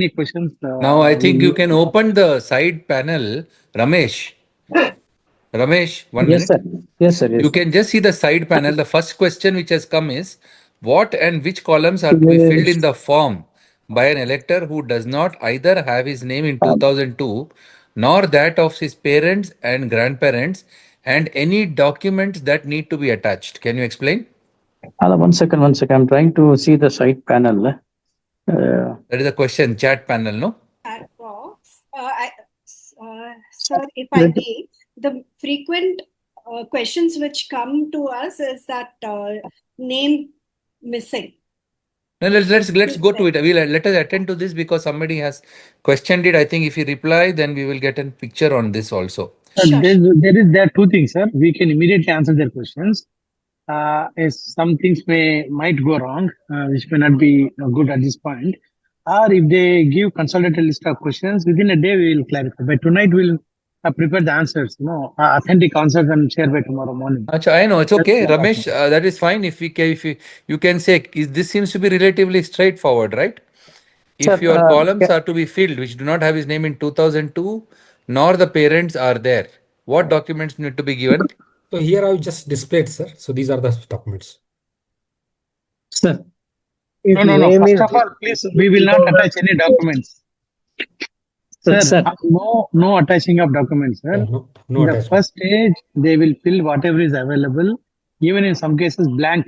Any questions? Now I think you can open the side panel, Ramesh. Ramesh, 1 Yes, minute. sir. Yes, sir. Yes. You can just see the side panel. The first question which has come is, what and which columns are to be filled in the form by an elector who does not either have his name in 2002 nor that of his parents and grandparents, and any documents that need to be attached? Can you explain? 1 second, 1 second. I'm trying to see the side panel. That is a question, chat panel, no? Chat box. Sir, if I may, the frequent questions which come to us is that name missing. No, let's go to it. Let us attend to this because somebody has questioned it. I think if you reply, then we will get a picture on this also. Sure. There are two things, sir. We can immediately answer their questions. Some things might go wrong, which may not be good at this point. Or if they give consolidated list of questions, within a day we will clarify. By tonight we'll prepare the answers, authentic answers, and share by tomorrow morning. Achha, I know, it's okay, Ramesh. That is fine. If you can say, this seems to be relatively straightforward, right? If Sir, your columns are to be filled, which do not have his name in 2002, nor the parents are there, what documents need to be given? So here I just displayed, sir. So these are the documents. Sir. No. First of all, please, we will not attach any documents. Sir, no attaching of documents, sir. No In the attachment. first stage, they will fill whatever is available, even in some cases blank.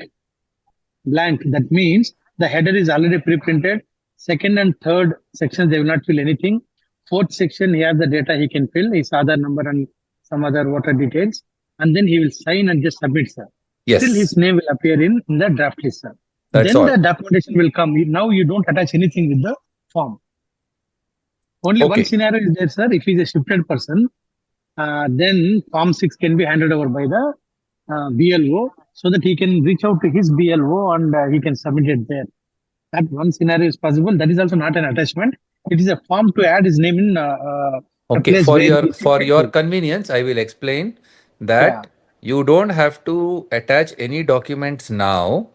That means the header is already pre-printed. Second and third sections, they will not fill anything. Fourth section, he has the data he can fill, his Aadhaar number and some other voter details. And then he will sign and just submit, sir. Yes. Still his name will appear in the draft list, sir. That's then all. the documentation will come. Now you don't attach anything with the form. Only Okay. one scenario is there, sir. If he's a shifted person, then Form 6 can be handed over by the BLO so that he can reach out to his BLO and he can submit it there. That one scenario is possible. That is also not an attachment. It is a form to add his name in. Okay, for your convenience, I will explain that you don't have to attach any documents now,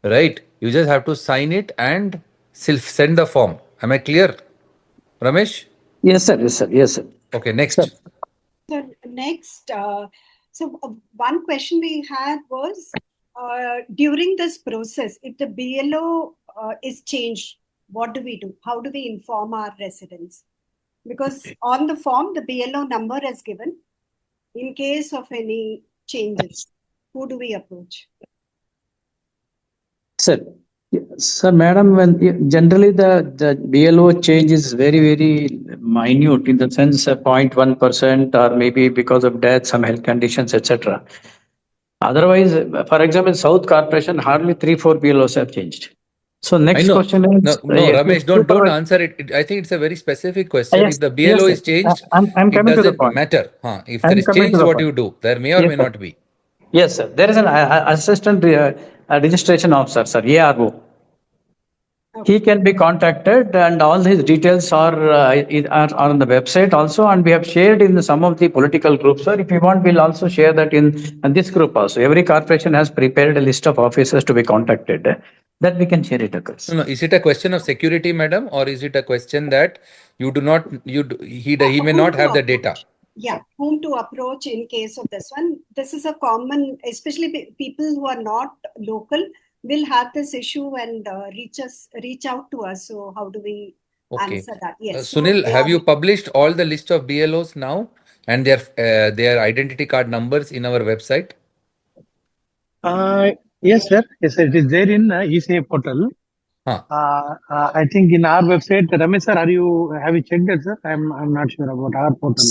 right? You just have to sign it and send the form. Am I clear, Ramesh? Yes, sir. Yes, sir. Yes, sir. Okay, next. Sir. So next, one question we had was, during this process, if the BLO is changed, what do we do? How do we inform our residents? Because on the form, the BLO number is given. In case of any changes, who do we approach? Sir. Sir, madam, when generally the BLO change is very, very minute in the sense of 0.1% or maybe because of death, some health conditions, etc. Otherwise, for example, South Corporation, hardly 3-4 BLOs have changed. So next question is... No, Ramesh, don't answer it. I think it's a very specific question. Yes, if the BLO is changed, I'm it coming to the doesn't point. matter. If there is change, what you do? There may or may not be. Yes, sir. There is an assistant registration officer, sir, ARO. He can be contacted and all his details are on the website also, and we have shared in some of the political groups. Sir, if you want, we'll also share that in this group also. Every corporation has prepared a list of officers to be contacted that we can share it across. No, is it a question of security, madam, or is it a question that he may not have the data? Yeah, whom to approach in case of this one? This is a common, especially people who are not local will have this issue and reach out to us. So how do we answer that? Yes. Sunil, have you published all the list of BLOs now and their identity card numbers in our website? Yes, sir. Yes, sir. It is there in 𝗖cie portal. I think in our website, Ramesh sir, have you checked that, sir? I'm not sure about our portal.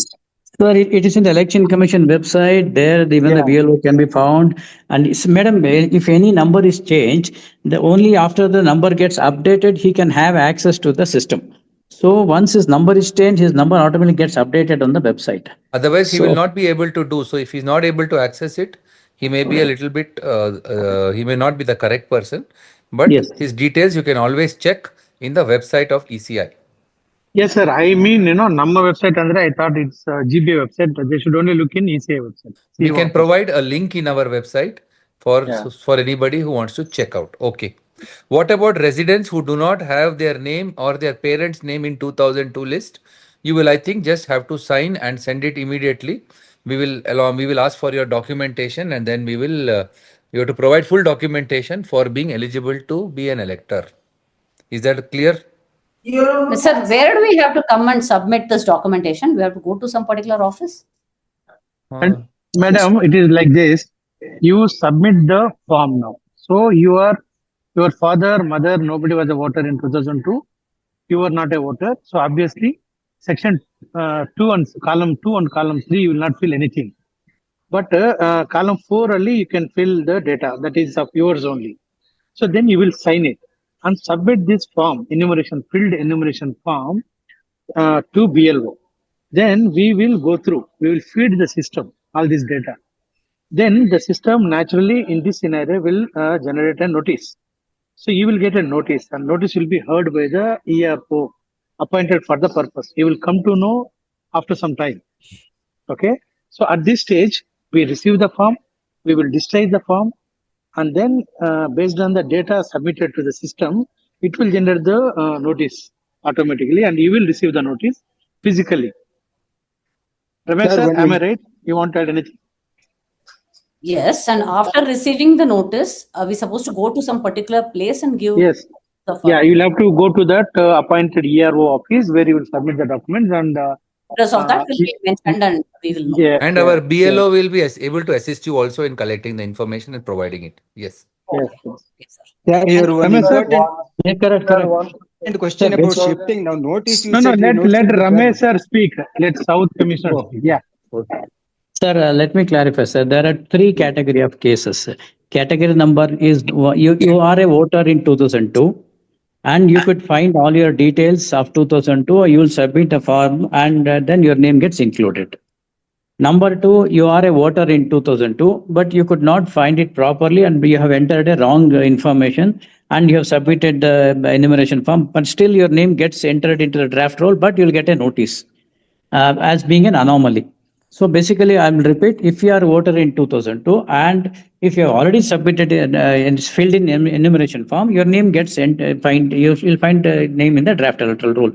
Sir, it is in the Election Commission website. There, even the BLO can be found. And madam, if any number is changed, only after the number gets updated, he can have access to the system. So once his number is changed, his number automatically gets updated on the website. Otherwise, he will not be able to do. So if he's not able to access it, he may be a little bit, he may not be the correct person. But his details, you can always check in the website of ECI. Yes, sir. I mean, number website, Andre, I thought it's GBA website. They should only look in ECI website. We can provide a link in our website for anybody who wants to check out. Okay. What about residents who do not have their name or their parents' name in 2002 list? You will, I think, just have to sign and send it immediately. We will ask for your documentation, and then you have to provide full documentation for being eligible to be an elector. Is that clear? Sir, where do we have to come and submit this documentation? We have to go to some particular office? And madam, it is like this. You submit the form now. So your father, mother, nobody was a voter in 2002. You were not a voter. So obviously, section 2 and column 2 and column 3, you will not fill anything. But column 4 only, you can fill the data. That is of yours only. So then you will sign it and submit this form, filled enumeration form to BLO. Then we will go through, we will feed the system all this data. Then the system naturally in this scenario will generate a notice. So you will get a notice, and notice will be heard by the ERO appointed for the purpose. You will come to know after some time. Okay. So at this stage, we receive the form, we will discharge the form, and then based on the data submitted to the system, it will generate the notice automatically, and you will receive the notice physically. Ramesh sir, am I right? You want to add anything? Yes, and after receiving the notice, are we supposed to go to some particular place and give? Yes. The form? Yeah, you'll have to go to that appointed ERO office where you will submit the documents, and Because of that will be mentioned, and we will know. yeah, And our BLO will be able to assist you also in collecting the information and providing it. Yes. yes. Okay, sir. Yeah, here one Ramesh sir? important Correct. question about shifting. Now, notice you No, said let notice to Ramesh sir speak. Let South Commissioner speak. Yeah. Sir, let me clarify, sir. There are three category of cases. Category number is you are a voter in 2002, and you could find all your details of 2002. You will submit a form, and then your name gets included. Number two, you are a voter in 2002, but you could not find it properly, and you have entered a wrong information, and you have submitted the enumeration form, but still your name gets entered into the draft roll, but you will get a notice as being an anomaly. So basically, I will repeat, if you are a voter in 2002 and if you have already submitted and filled in enumeration form, your name gets you will find a name in the draft electoral roll.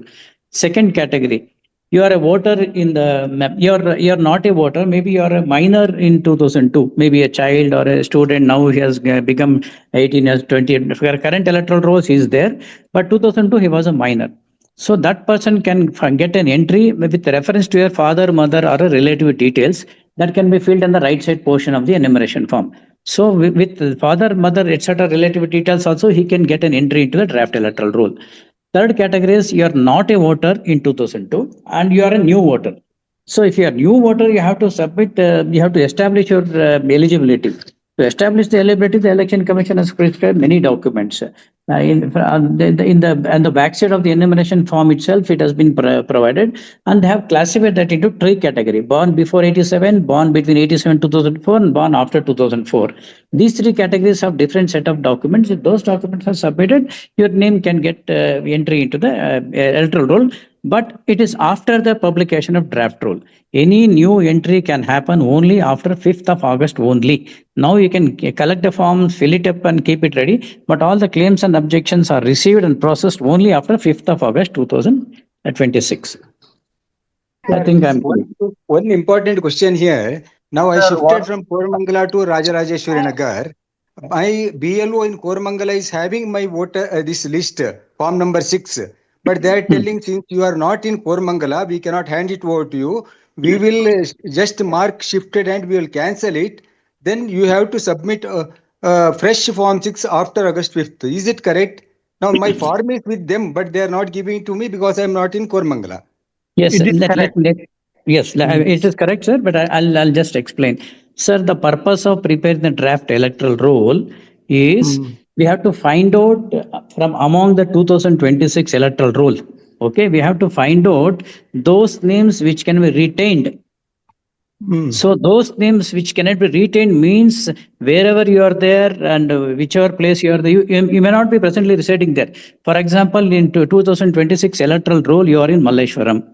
Second category, you are a voter in the, you're not a voter, maybe you are a minor in 2002, maybe a child or a student, now he has become 18 years, 20 years, current electoral rolls he is there, but 2002 he was a minor. So that person can get an entry with reference to your father, mother, or a relative details that can be filled in the right side portion of the enumeration form. So with father, mother, etc. relative details also, he can get an entry into the draft electoral roll. Third category is you are not a voter in 2002 and you are a new voter. So if you are a new voter, you have to submit, you have to establish your eligibility. To establish the eligibility, the Election Commission has prescribed many documents. In the backside of the enumeration form itself, it has been provided, and they have classified that into three categories: born before 87, born between 87 2004, and born after 2004. These three categories have different set of documents. If those documents are submitted, your name can get entry into the electoral roll. But it is after the publication of draft roll. Any new entry can happen only after 5th of August only. Now you can collect the forms, fill it up and keep it ready. But all the claims and objections are received and processed only after 5th of August 2026. I think I'm one important question here. Now I shifted from Koramangala to Rajarajeshwari Nagar. My BLO in Koramangala is having my voter this list, form number 6. But they are telling, since you are not in Koramangala, we cannot hand it over to you. We will just mark shifted and we will cancel it. Then you have to submit a fresh form 6 after August 5th. Is it correct? Now my form is with them, but they are not giving it to me because I am not in Koramangala. Yes, It is correct. Yes, it is correct, sir. But I'll just explain. Sir, the purpose of preparing the draft electoral roll is we have to find out from among the 2026 electoral roll. Okay, we have to find out those names which can be retained. So those names which cannot be retained means wherever you are there and whichever place you are there, you may not be presently residing there. For example, in 2026 electoral roll, you are in Malleshwaram.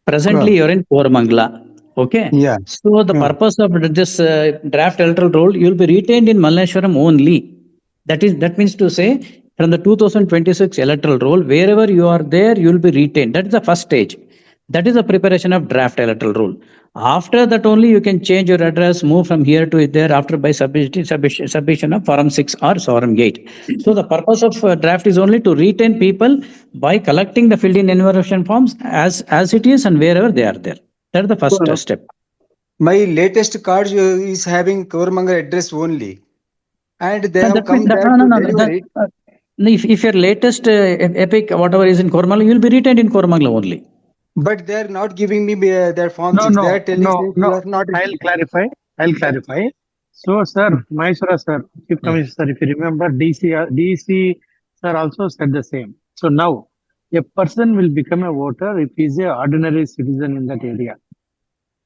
Presently, you are in Koramangala. Okay. Yeah. So the purpose of this draft electoral roll, you will be retained in Malleshwaram only. That means to say, from the 2026 electoral roll, wherever you are there, you will be retained. That is the first stage. That is the preparation of draft electoral roll. After that only you can change your address, move from here to there after by submission of Form 6 or Form 8. So the purpose of draft is only to retain people by collecting the filled in enumeration forms as it is and wherever they are there. That is the first step. My latest card is having Koramangala address only. And they have come back to deliver it. If your latest epic, whatever is in Koramangala, you will be retained in Koramangala only. But they are not giving me their form 6. They are telling you are not. I'll clarify. So, sir, Maheshwara sir, Chief Commissioner sir, if you remember, DC sir also said the same. So now, a person will become a voter if he is an ordinary citizen in that area.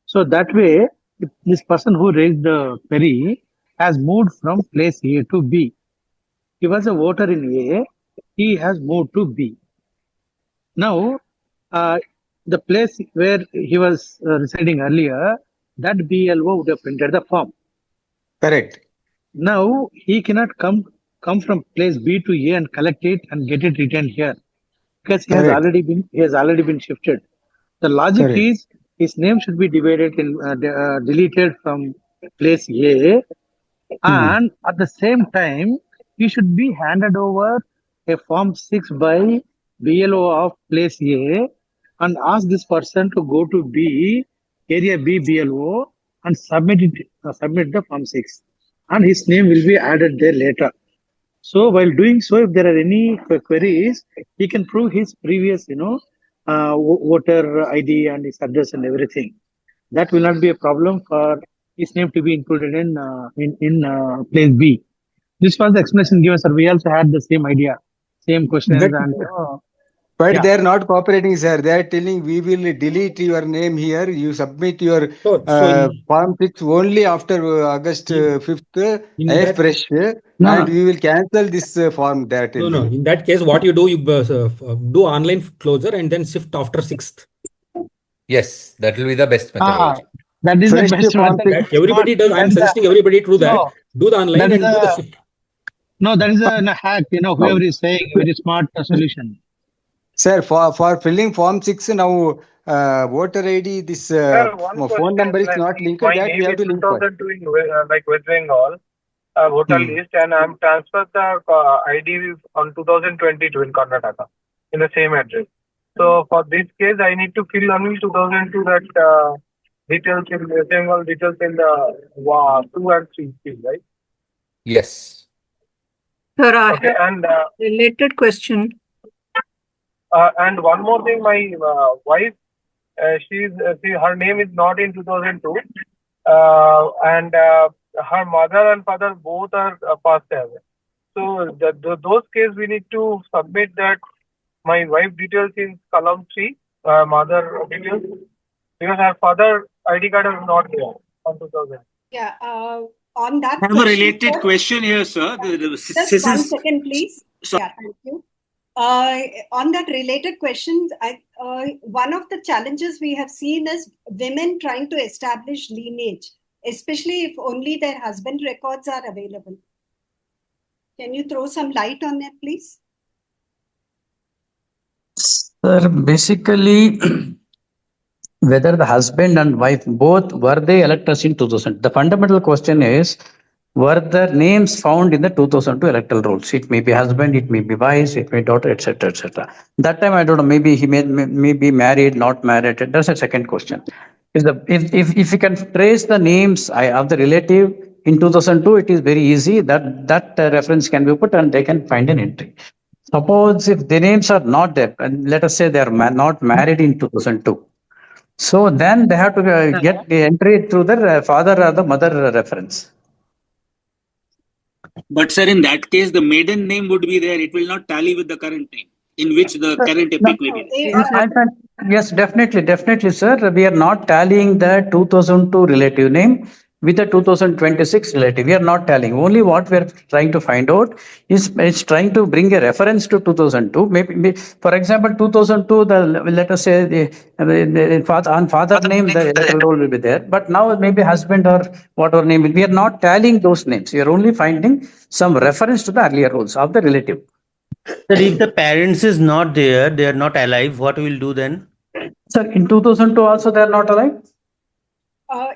So that way, if this person who raised the query has moved from place A to B. He was a voter in A, he has moved to B. Now, the place where he was residing earlier, that BLO would have printed the form. Correct. Now, he cannot come from place B to A and collect it and get it returned here because he has already been shifted. The logic is his name should be divided in deleted from place A, and at the same time he should be handed over a form 6 by BLO of place A and ask this person to go to B, area B BLO and submit the form 6, and his name will be added there later. So while doing so, if there are any queries, he can prove his previous, voter ID and his address and everything. That will not be a problem for his name to be included in place B. This was the explanation given, sir. We also had the same idea, same questions, But they are not cooperating, sir. They are telling we will delete your name here. You submit your form 6 only after August 5th, fresh, and we will cancel this form. That no. In that case, what you do, you do online closure and then shift after 6th. Yes, that will be the best methodology. That is the best method. Everybody does. I am suggesting everybody to do that. Do the online and do the shift. No, that is a hack. Whoever is saying very smart solution. Sir, for filling form 6 now, voter ID, this phone number is not linked. That we have to link. 2002 in West Bengal voter list, and I'm transferred the ID on 2022 in Karnataka in the same address. So for this case, I need to fill only 2002 that details in West Bengal details in the 2 and 3 field, right? Yes. Sir, I have a related question. And one more thing, my wife, her name is not in 2002, and her mother and father both are passed away. So those cases we need to submit that my wife details in column 3, mother details, because her father ID card is not there on 2000. Yeah. On that, I have a related question here, sir. Just 1 second, please. Sorry. Yeah, thank you. On that related question, one of the challenges we have seen is women trying to establish lineage, especially if only their husband records are available. Can you throw some light on that, please? Sir, basically, whether the husband and wife both were they electors in 2000. The fundamental question is, were their names found in the 2002 electoral rolls? It may be husband, it may be wife, it may be daughter, etc., etc. That time I don't know. Maybe he may be married, not married. That's a second question. If you can trace the names of the relative in 2002, it is very easy. That reference can be put and they can find an entry. Suppose if the names are not there, and let us say they are not married in 2002. So then they have to get the entry through their father or the mother reference. But sir, in that case, the maiden name would be there. It will not tally with the current name in which the current epic will be. Yes, definitely, sir. We are not tallying the 2002 relative name. with the 2026 relative. We are not telling. Only what we are trying to find out is it's trying to bring a reference to 2002. Maybe for example, 2002, let us say the father name, the electoral roll will be there. But now maybe husband or whatever name will. We are not tallying those names. We are only finding some reference to the earlier rolls of the relative. But if the parents is not there, they are not alive, what will do then? Sir, in 2002 also they are not alive?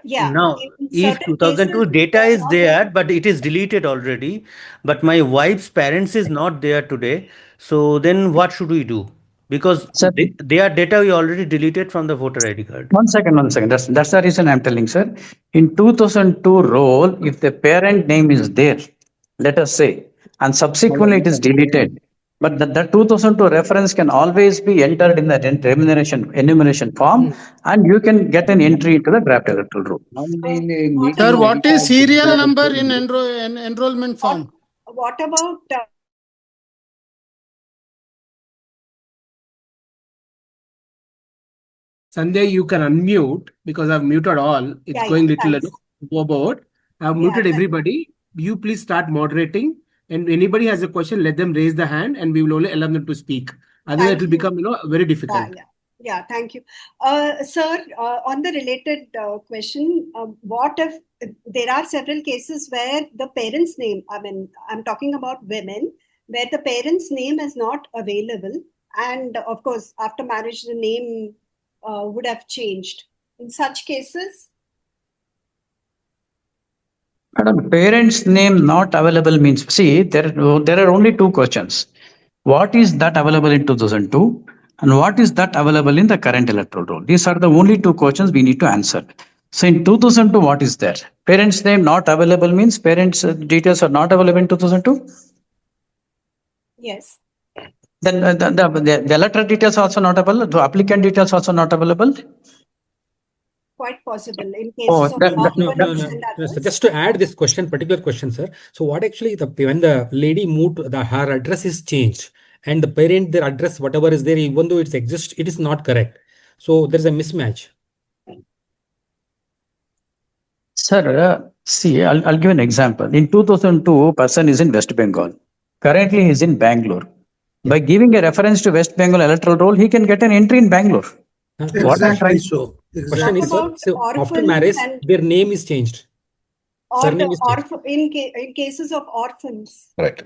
Yeah. Now, if 2002 data is there, but it is deleted already, but my wife's parents is not there today, so then what should we do? Because their data we already deleted from the voter ID card. One second. That's the reason I'm telling, sir. In 2002 roll, if the parent name is there, let us say, and subsequently it is deleted, but the 2002 reference can always be entered in the enumeration form, and you can get an entry into the draft electoral roll. Sir, what is serial number in enrollment form? What about Sandhya, you can unmute because I've muted all. It's going little overboard. I've muted everybody. You please start moderating. And anybody has a question, let them raise the hand and we will only allow them to speak. Otherwise, it will become very difficult. Yeah, thank you. Sir, on the related question, what if there are several cases where the parent's name, I mean, I'm talking about women, where the parent's name is not available. And of course, after marriage, the name would have changed. In such cases? Madam, parent's name not available means, see, there are only two questions. What is that available in 2002? And what is that available in the current electoral roll? These are the only two questions we need to answer. So in 2002, what is there? Parent's name not available means parents' details are not available in 2002? Yes. Then the electoral details are also not available? The applicant details also not available? Quite possible in cases of just to add this particular question, sir. So what actually, when the lady moved, her address is changed and the parent, their address, whatever is there, even though it exists, it is not correct. So there's a mismatch. Sir, see, I'll give an example. In 2002, person is in West Bengal. Currently, he is in Bangalore. By giving a reference to West Bengal electoral roll, he can get an entry in Bangalore. Exactly so. Question is, so after marriage, their name is changed. Surname is changed. In cases of orphans. Right.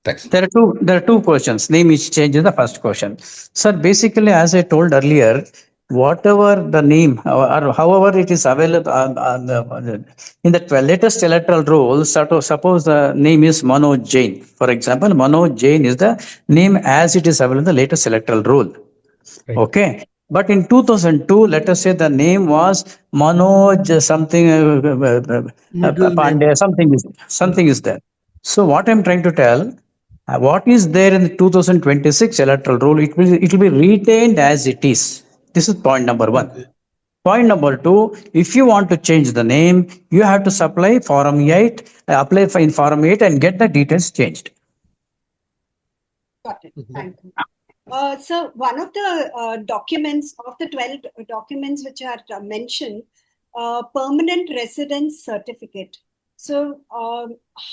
Thanks. There are two questions. Name is changed is the first question. Sir, basically, as I told earlier, whatever the name or however it is available in the latest electoral roll, suppose the name is Manoj Jain. For example, Manoj Jain is the name as it is available in the latest electoral roll. Right. Okay. But in 2002, let us say the name was Manoj something Pandey, something is there. So what I'm trying to tell, what is there in the 2026 electoral roll, it will be retained as it is. This is point number one. Okay. Point number two, if you want to change the name, you have to supply Form 8, apply in Form 8 and get the details changed. Got it. Thank you. So one of the documents of the 12 documents which are mentioned, permanent residence certificate. So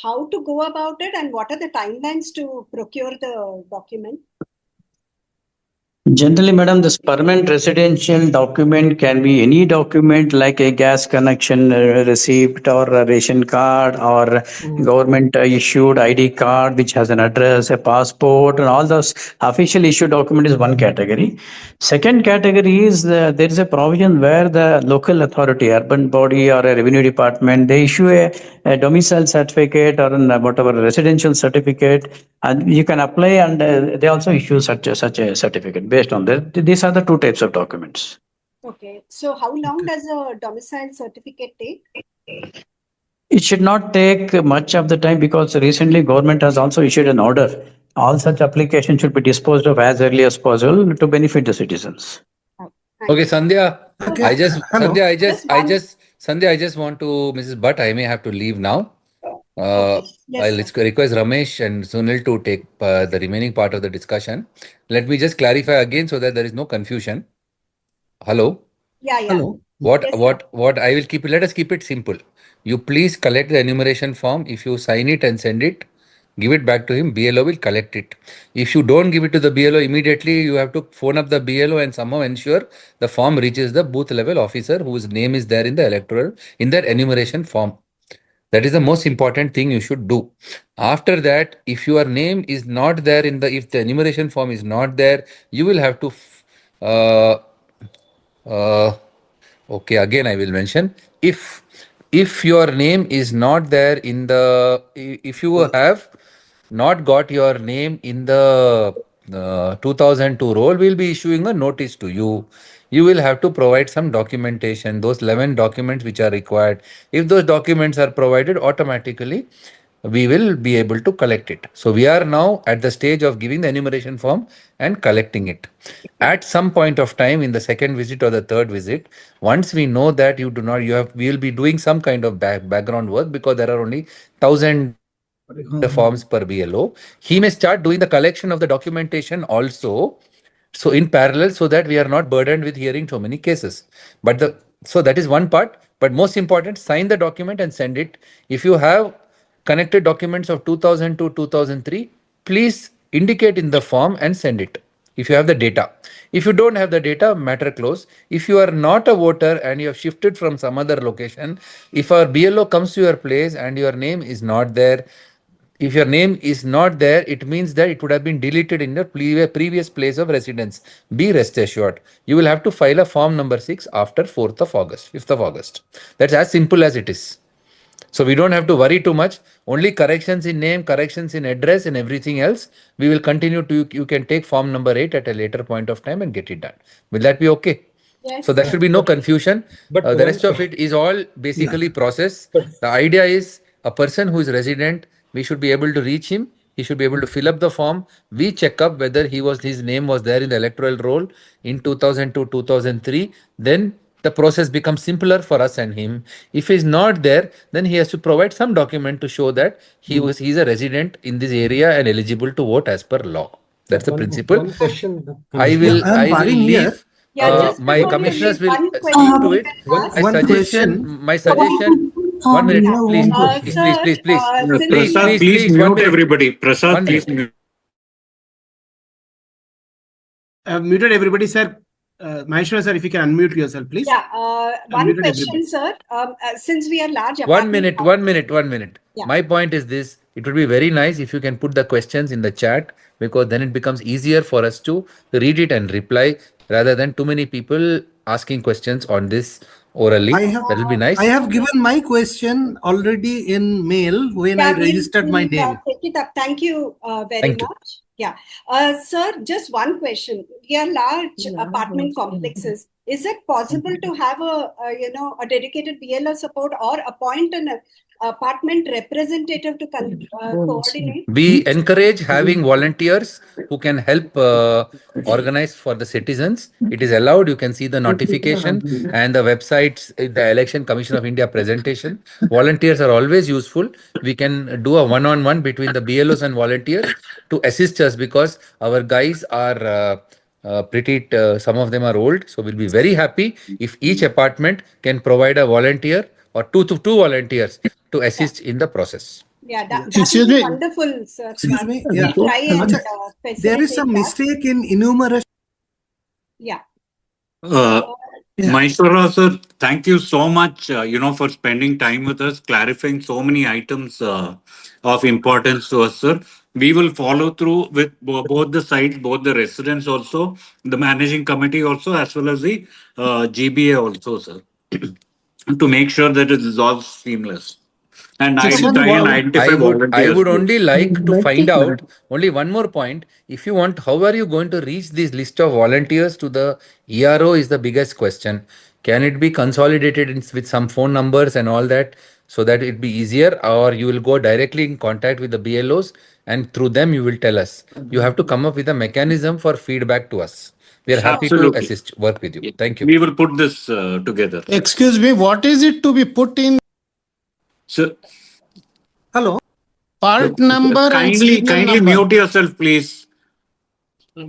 how to go about it and what are the timelines to procure the document? Generally, madam, this permanent residential document can be any document like a gas connection receipt or a ration card or government issued ID card which has an address, a passport, and all those official issued document is one category. Second category is there is a provision where the local authority, urban body or a revenue department, they issue a domicile certificate or whatever residential certificate, and you can apply and they also issue such a certificate. Based on that, these are the two types of documents. Okay, so how long does a domicile certificate take? It should not take much of the time because recently government has also issued an order. All such applications should be disposed of as early as possible to benefit the citizens. Okay, Sandhya. Okay. I just want to, Mrs. Bhatt, I may have to leave now. I'll request Ramesh and Sunil to take the remaining part of the discussion. Let me just clarify again so that there is no confusion. Hello? Yeah. Hello. What Yes, sir. what I will keep it, let us keep it simple. You please collect the enumeration form. If you sign it and send it, give it back to him. BLO will collect it. If you don't give it to the BLO immediately, you have to phone up the BLO and somehow ensure the form reaches the booth level officer whose name is there in the that enumeration form. That is the most important thing you should do. After that, if your name is not there if the enumeration form is not there, you will have to okay, again I will mention, if your name is not there if you have not got your name in the 2002 roll, we'll be issuing a notice to you. You will have to provide some documentation, those 11 documents which are required. If those documents are provided, automatically we will be able to collect it. So we are now at the stage of giving the enumeration form and collecting it. At some point of time in the second visit or the third visit, once we know that we will be doing some kind of background work, because there are only 1,000 forms per BLO. He may start doing the collection of the documentation also. So in parallel, so that we are not burdened with hearing so many cases. So that is one part. But most important, sign the document and send it. If you have connected documents of 2002, 2003, please indicate in the form and send it. If you have the data. If you don't have the data, matter close. If you are not a voter and you have shifted from some other location, if our BLO comes to your place and your name is not there, if your name is not there, it means that it would have been deleted in your previous place of residence. Be rest assured. You will have to file a form number 6 after 4th of August, 5th of August. That's as simple as it is. So we don't have to worry too much. Only corrections in name, corrections in address and everything else, we will continue to, you can take form number 8 at a later point of time and get it done. Will that be okay? Yes, so there sir. should be no confusion. But The rest of it is all basically process. The idea is a person who is resident, we should be able to reach him. He should be able to fill up the form. We check up whether his name was there in the electoral roll in 2002, 2003. Then the process becomes simpler for us and him. If he's not there, then he has to provide some document to show that he's a resident in this area and eligible to vote as per law. That's the principle. One question. I will leave. Just My before you commissioners leave, will one speak question to we it. can My suggestion. 1 minute, please. Sir, Please. since Prasad, we please 1 mute minute. everybody. Prasad, 1 please minute. mute. I've muted everybody, sir. Maheshwar, sir, if you can unmute yourself, please. one question, sir. Since we are large 1 minute. Yeah. My point is this. It would be very nice if you can put the questions in the chat, because then it becomes easier for us to read it and reply, rather than too many people asking questions on this orally. That will be nice. I have given my question already in mail when I registered my name. Take it up. Thank you very much. Yeah. Sir, just one question. We are large apartment complexes. Is it possible to have a dedicated BLO support or appoint an apartment representative to coordinate? We encourage having volunteers who can help organize for the citizens. It is allowed. You can see the notification and the websites, the Election Commission of India presentation. Volunteers are always useful. We can do a one-on-one between the BLOs and volunteers to assist us, because our guys are some of them are old. So we'll be very happy if each apartment can provide a volunteer or two volunteers to assist in the process. Yeah, that would be wonderful, sir. Excuse me. We'll try and there is a mistake in enumeration. Yeah. Maheshwara sir, thank you so much, for spending time with us, clarifying so many items of importance to us, sir. We will follow through with both the sides, both the residents also, the managing committee also, as well as the GBA also, sir, to make sure that it is all seamless. And I would only like to find out only one more point. If you want, how are you going to reach this list of volunteers to the ERO is the biggest question. Can it be consolidated with some phone numbers and all that, so that it be easier, or you will go directly in contact with the BLOs and through them you will tell us? You have to come up with a mechanism for feedback to us. We are happy to work with you. Thank you. We will put this together. Excuse me, what is it to be put in? Sir, hello. Part number. Kindly mute yourself, please.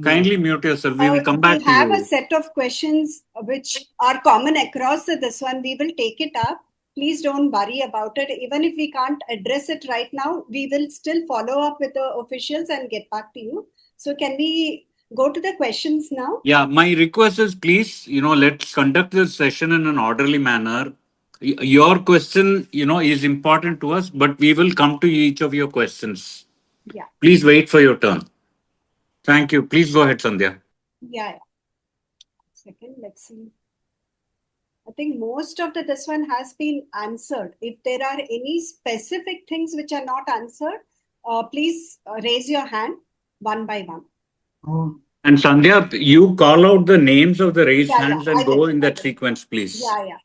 Kindly mute yourself. We will come back We to have a you. set of questions which are common across this one. We will take it up. Please don't worry about it. Even if we can't address it right now, we will still follow up with the officials and get back to you. So can we go to the questions now? Yeah, my request is please, let's conduct this session in an orderly manner. Your question, is important to us, but we will come to each of your questions. Yeah. Please wait for your turn. Thank you. Please go ahead, Sandhya. Yeah. Second, let's see. I think most of this one has been answered. If there are any specific things which are not answered, please raise your hand one by one. And Sandhya, you call out the names of the raised hands and go in that sequence, please. Yeah.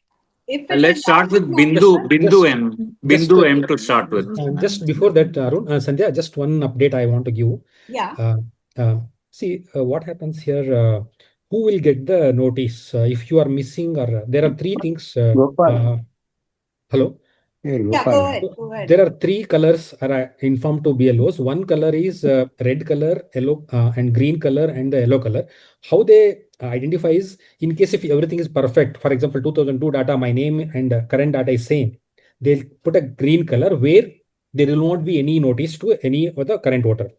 If Let's start with Bindu M to start with. Just before that, Arun, Sandhya, just one update I want to give. Yeah. See, what happens here, who will get the notice if you are missing, or there are three things. Hello? Yeah, go ahead. There are three colors are informed to BLOs. One color is red color, yellow, and green color, and the yellow color. How they identify is, in case if everything is perfect, for example, 2002 data, my name and current data is same, they'll put a green color where there will not be any notice to any of the current voter.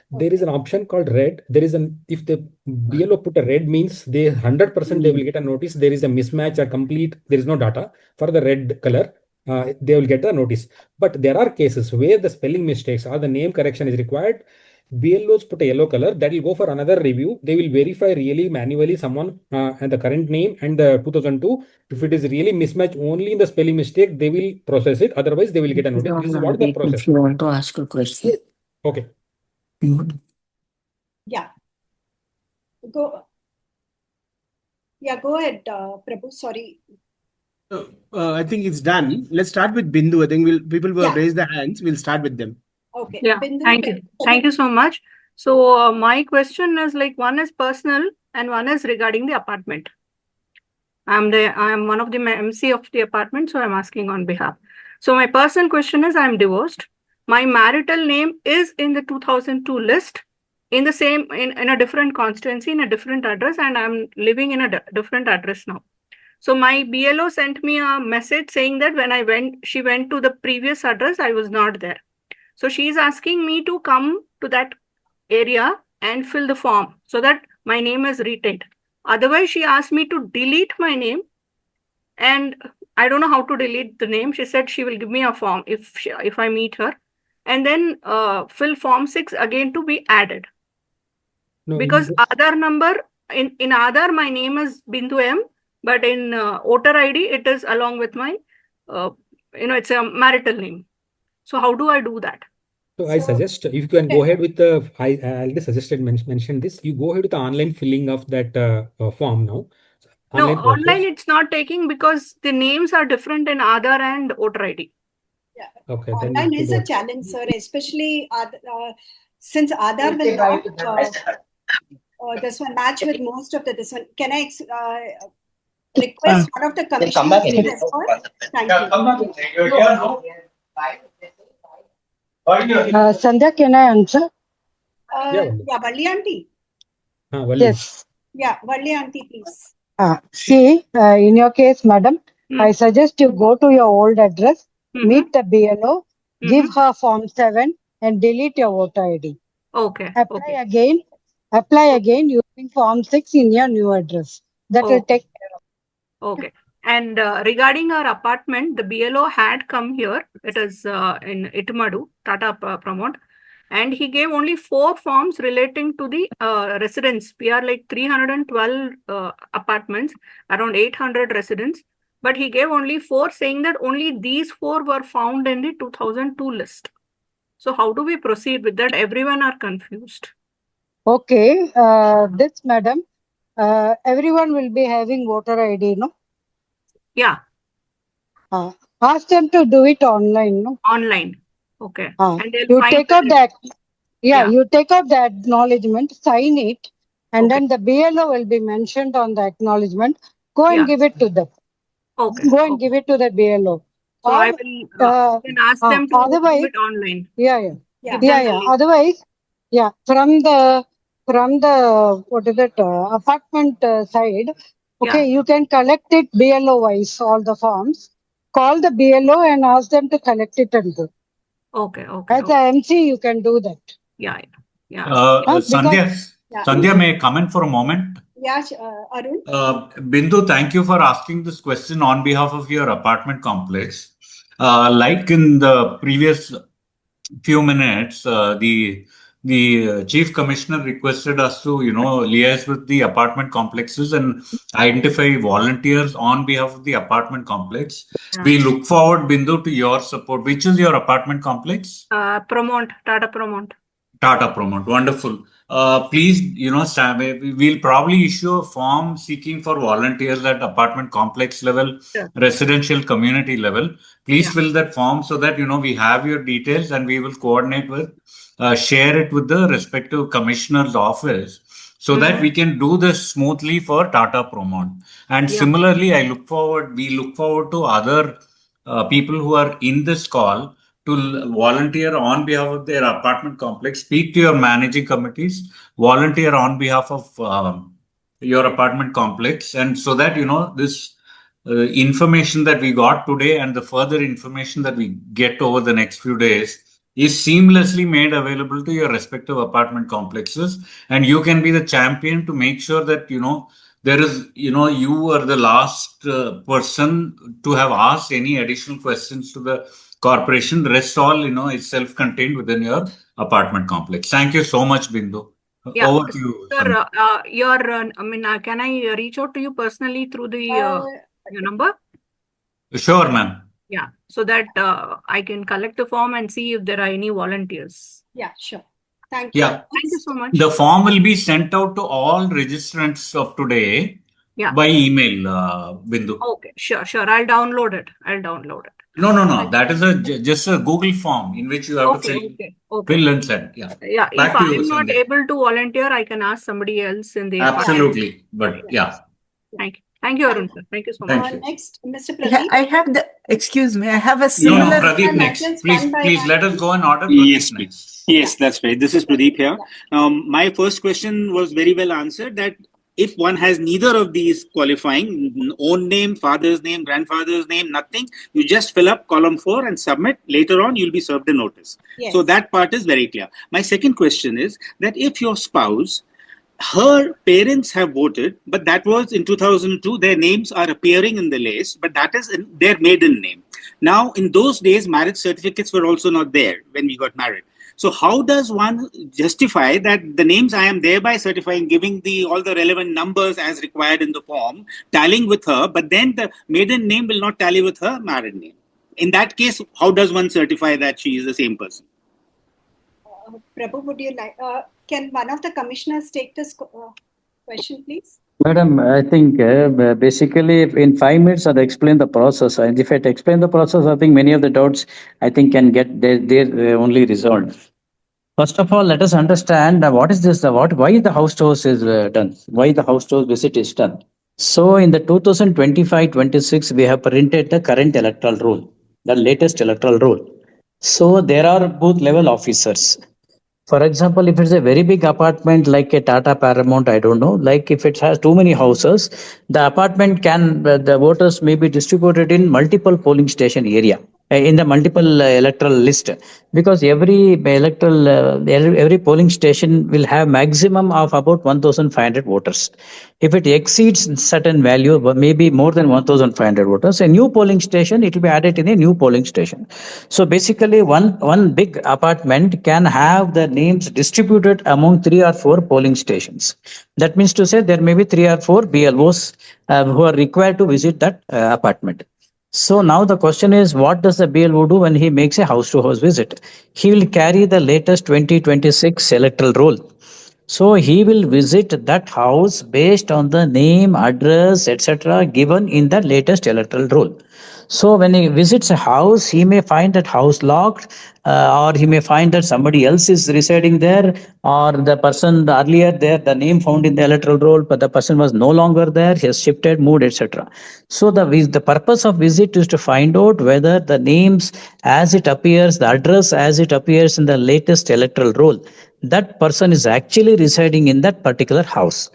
There is an option called red. If the BLO put a red, means they 100% they will get a notice. There is a mismatch or complete, there is no data for the red color. They will get a notice. But there are cases where the spelling mistakes or the name correction is required. BLOs put a yellow color, that will go for another review. They will verify really manually someone and the current name and the 2002. If it is really mismatch only in the spelling mistake, they will process it. Otherwise, they will get a notice. This is what the process. If you want to ask a question. Okay. Yeah. Go ahead, Prabhu. Sorry. I think it's done. Let's start with Bindu. I think people will raise their hands. We'll start with them. Okay. Yeah. Bindu, Thank you. Thank you so much. So my question is one is personal and one is regarding the apartment. I'm one of the MC of the apartment, so I'm asking on behalf. So my personal question is, I'm divorced. My marital name is in the 2002 list in the same, in a different constituency, in a different address, and I'm living in a different address now. So my BLO sent me a message saying that when she went to the previous address, I was not there. So she's asking me to come to that area and fill the form so that my name is retained. Otherwise, she asked me to delete my name, and I don't know how to delete the name. She said she will give me a form if I meet her, and then fill form 6 again to be added. No, because Aadhaar number, in Aadhaar, my name is Bindu M, but in voter ID, it is along with my, it's a marital name. So how do I do that? So I suggest if you can go ahead with the, I already suggested, mention this, you go ahead with the online filling of that form now. Online it's not taking because the names are different in Aadhaar and voter ID. Yeah. Okay. Online is a challenge, sir, especially since Aadhaar will not this one match with most of this one. Can I request one of the commissioners to respond? Thank you. Sandhya, can I answer? Yeah, Valli aunty. Yes. Yeah, Valli aunty, please. See, in your case, madam, I suggest you go to your old address, meet the BLO, give her form 7 and delete your voter ID. Okay. Apply again using form 6 in your new address. That will take care of. Okay. And regarding our apartment, the BLO had come here. It is in Itmadu, Tata Promote. And he gave only 4 forms relating to the residents. We are like 312 apartments, around 800 residents. But he gave only 4, saying that only these 4 were found in the 2002 list. So how do we proceed with that? Everyone are confused. Okay. This, madam, everyone will be having voter ID, no? Yeah. Ask them to do it online, no? Online. Okay. And you take up that. You take up the acknowledgement, sign it, and then the BLO will be mentioned on the acknowledgement. Go and give it to them. Okay. Go and give it to the BLO. So I will can ask them to do it online. Otherwise, from the from the apartment side. Okay, Yeah. you can collect it BLO wise, all the forms. Call the BLO and ask them to collect it and go. Okay. Okay. As a MC, you can do that. Yeah. Yeah. Sandhya, may I comment for a moment? Yeah, Arun. Bindu, thank you for asking this question on behalf of your apartment complex. Like in the previous few minutes, the Chief Commissioner requested us to, liaise with the apartment complexes and identify volunteers on behalf of the apartment complex. Yeah. We look forward, Bindu, to your support. Which is your apartment complex? Tata Promont. Tata Promont. Wonderful. Please, we'll probably issue a form seeking for volunteers at apartment complex level, Sure. residential community level. Please fill that form so that, we have your details and we will coordinate with, share it with the respective commissioner's office so that we can do this smoothly for Tata Promont. And similarly, we look forward to other people who are in this call to volunteer on behalf of their apartment complex, speak to your managing committees, volunteer on behalf of your apartment complex, and so that, this information that we got today and the further information that we get over the next few days is seamlessly made available to your respective apartment complexes. And you can be the champion to make sure that, there is, you are the last person to have asked any additional questions to the corporation. The rest all, is self-contained within your apartment complex. Thank you so much, Bindu. Yeah. Over to you. Sir, can I reach out to you personally through the your number? Sure, ma'am. Yeah, so that I can collect the form and see if there are any volunteers. Yeah, sure. Thank you. Yeah. Thank you so much. The form will be sent out to all registrants of today by email, Bindu. Okay, sure. I'll download it. No. That is just a Google form in which you have to fill and send. Yeah. Yeah. If I am not able to volunteer, I can ask somebody else in the Absolutely. But yeah. Thank you. Thank you, Arun sir. Thank you so much. Next, Mr. Pradeep. I have I have a similar. No, Pradeep next. Please let us go in order. Yes, please. Yes, that's right. This is Pradeep here. My first question was very well answered, that if one has neither of these qualifying, own name, father's name, grandfather's name, nothing, you just fill up column 4 and submit. Later on, you'll be served a notice. Yes. So that part is very clear. My second question is that if your spouse, her parents have voted, but that was in 2002, their names are appearing in the list, but that is in their maiden name. Now, in those days, marriage certificates were also not there when we got married. So how does one justify that the names I am thereby certifying, giving all the relevant numbers as required in the form, tallying with her, but then the maiden name will not tally with her married name? In that case, how does one certify that she is the same person? Prabhu, would you like, can one of the commissioners take this question, please? Madam, I think basically in 5 minutes I'll explain the process. And if I explain the process, I think many of the doubts can get they're only resolved. First of all, let us understand what is this, why the house tours is done, why the house tours visit is done. So in the 2025-26, we have printed the current electoral roll, the latest electoral roll. So there are booth level officers. For example, if it's a very big apartment like a Tata Paramount, I don't know, like if it has too many houses, the apartment the voters may be distributed in multiple polling station area, in the multiple electoral list, because every polling station will have maximum of about 1,500 voters. If it exceeds certain value, maybe more than 1,500 voters, a new polling station, it will be added in a new polling station. So basically, one big apartment can have the names distributed among 3 or 4 polling stations. That means to say there may be 3 or 4 BLOs who are required to visit that apartment. So now the question is, what does the BLO do when he makes a house-to-house visit? He will carry the latest 2026 electoral roll. So he will visit that house based on the name, address, etc. given in the latest electoral roll. So when he visits a house, he may find that house locked, or he may find that somebody else is residing there, or the person earlier there, the name found in the electoral roll, but the person was no longer there, he has shifted, moved, etc. So the purpose of visit is to find out whether the names as it appears, the address as it appears in the latest electoral roll, that person is actually residing in that particular house.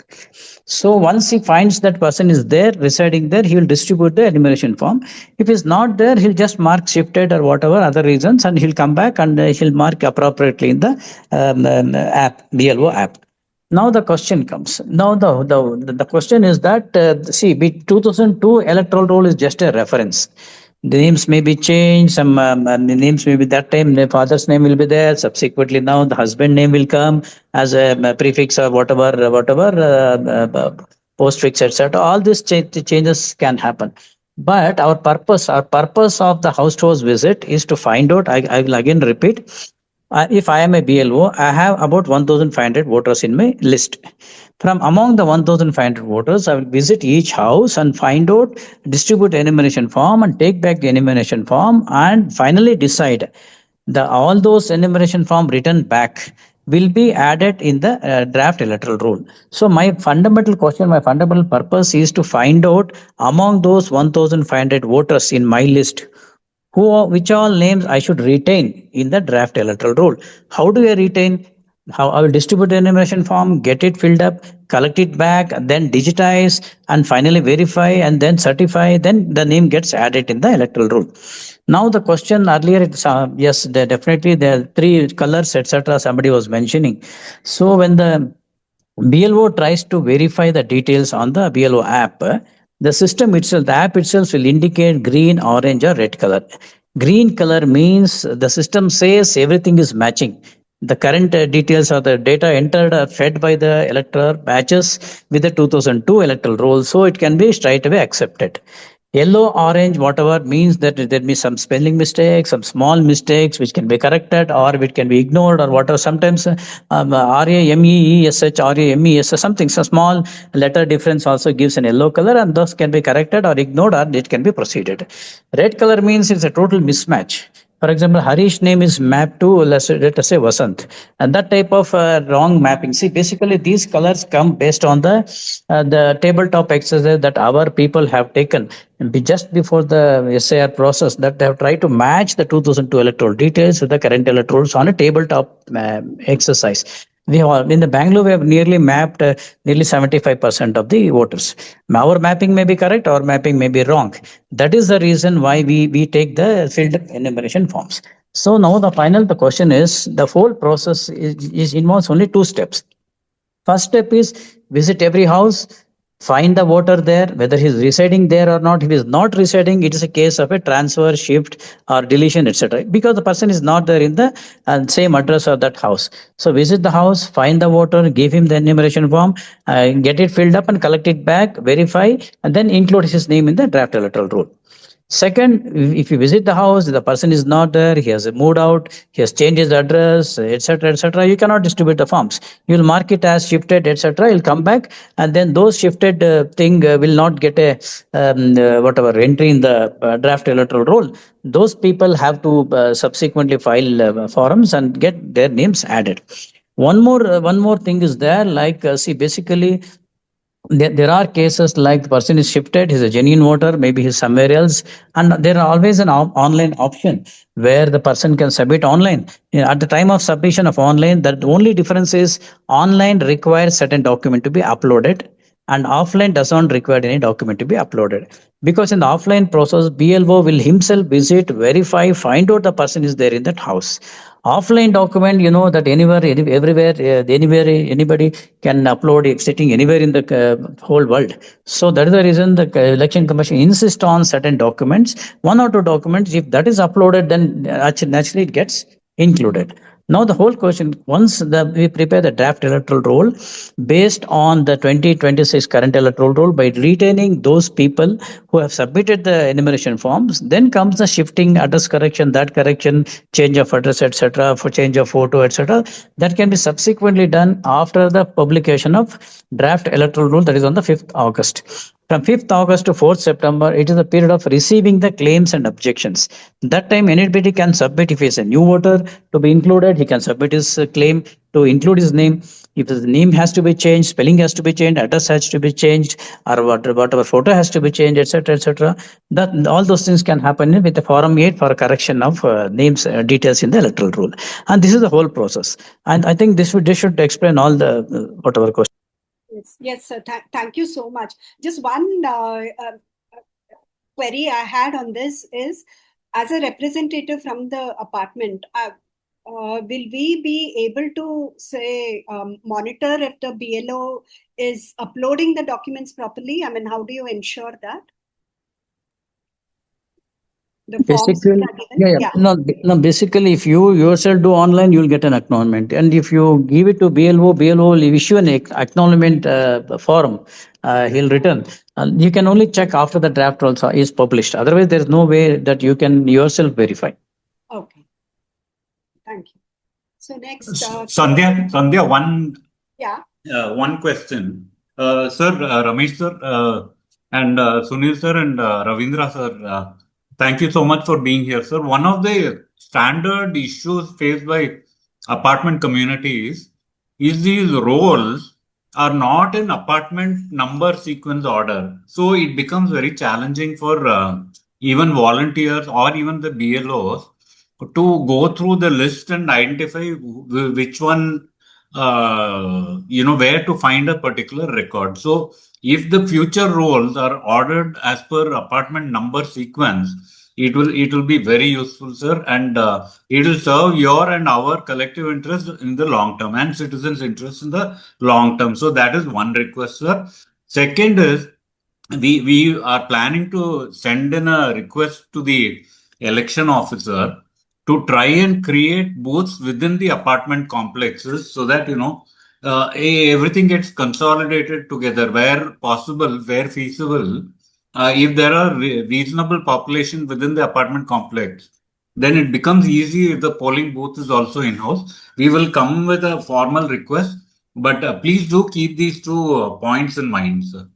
So once he finds that person is there, residing there, he will distribute the enumeration form. If he's not there, he'll just mark shifted or whatever other reasons, and he'll come back and he'll mark appropriately in the app, BLO app. Now the question comes. Now the question is that, see, 2002 electoral roll is just a reference. The names may be changed, some names may be that time, the father's name will be there, subsequently now the husband name will come as a prefix or whatever, postfix, etc. All these changes can happen. But our purpose of the house-to-house visit is to find out, I will again repeat, if I am a BLO, I have about 1,500 voters in my list. From among the 1,500 voters, I will visit each house and find out, distribute enumeration form and take back the enumeration form, and finally decide all those enumeration form written back will be added in the draft electoral roll. So my fundamental question, my fundamental purpose is to find out among those 1,500 voters in my list, which all names I should retain in the draft electoral roll. How do I retain? How I will distribute the enumeration form, get it filled up, collect it back, then digitize, and finally verify, and then certify, then the name gets added in the electoral roll. Now the question earlier, yes, definitely there are 3 colors, etc. somebody was mentioning. So when the BLO tries to verify the details on the BLO app, the system itself, the app itself will indicate green, orange, or red color. Green color means the system says everything is matching. The current details or the data entered are fed by the elector matches with the 2002 electoral roll, so it can be straight away accepted. Yellow, orange, whatever means that there may be some spelling mistakes, some small mistakes which can be corrected or it can be ignored or whatever. Sometimes RAMEESH, RAMES, something, so small letter difference also gives an yellow color, and those can be corrected or ignored, or it can be proceeded. Red color means it's a total mismatch. For example, Harish name is mapped to, let us say, Vasant, and that type of wrong mapping. See, basically these colors come based on the tabletop exercise that our people have taken just before the SIR process, that they have tried to match the 2002 electoral details with the current electorals on a tabletop exercise. We have, in the Bangalore, we have nearly mapped nearly 75% of the voters. Our mapping may be correct, our mapping may be wrong. That is the reason why we take the filled enumeration forms. So now the question is, the whole process involves only 2 steps. First step is visit every house, find the voter there, whether he is residing there or not. If he is not residing, it is a case of a transfer, shift, or deletion, etc. Because the person is not there in the same address of that house. So visit the house, find the voter, give him the enumeration form, get it filled up and collect it back, verify, and then include his name in the draft electoral roll. Second, if you visit the house, the person is not there, he has moved out, he has changed his address, etc., you cannot distribute the forms. You will mark it as shifted, etc. He'll come back, and then those shifted thing will not get a whatever entry in the draft electoral roll. Those people have to subsequently file forms and get their names added. One more thing is there, like see, basically, there are cases like the person is shifted, he's a genuine voter, maybe he's somewhere else, and there are always an online option where the person can submit online. At the time of submission of online, the only difference is online requires certain document to be uploaded, and offline does not require any document to be uploaded. Because in the offline process, BLO will himself visit, verify, find out the person is there in that house. Offline document, you know that anywhere, everywhere, anywhere, anybody can upload, sitting anywhere in the whole world. So that is the reason the Election Commission insists on certain documents, 1 or 2 documents. If that is uploaded, then naturally it gets included. Now the whole question, once we prepare the draft electoral roll based on the 2026 current electoral roll by retaining those people who have submitted the enumeration forms, then comes the shifting, address correction, that correction, change of address, etc., for change of photo, etc. That can be subsequently done after the publication of draft electoral roll, that is on the 5th August. From 5th August to 4th September, it is a period of receiving the claims and objections. That time, anybody can submit, if he is a new voter to be included, he can submit his claim to include his name. If the name has to be changed, spelling has to be changed, address has to be changed, or whatever photo has to be changed, etc., etc. That all those things can happen with the Form 8 for correction of names details in the electoral roll. And this is the whole process. And I think this should explain all the whatever questions. Yes, sir. Thank you so much. Just one query I had on this is, as a representative from the apartment, will we be able to say monitor if the BLO is uploading the documents properly? I mean, how do you ensure that? The forms Basically, no, basically, if you yourself do online, you'll get an acknowledgement. And if you give it to BLO will issue an acknowledgement form. He'll return. You can only check after the draft also is published. Otherwise, there's no way that you can yourself verify. Okay. Thank you. So next, Sandhya, one question. Sir, Ramesh sir, and Sunil sir and Ravindra sir, thank you so much for being here, sir. One of the standard issues faced by apartment communities is these roles are not in apartment number sequence order. So it becomes very challenging for even volunteers or even the BLOs to go through the list and identify which one, where to find a particular record. So if the future roles are ordered as per apartment number sequence, it will be very useful, sir, and it will serve your and our collective interest in the long term and citizens' interest in the long term. So that is one request, sir. Second is, we are planning to send in a request to the election officer to try and create booths within the apartment complexes so that, everything gets consolidated together where possible, where feasible. If there are reasonable population within the apartment complex, then it becomes easy if the polling booth is also in-house. We will come with a formal request, but please do keep these two points in mind, sir.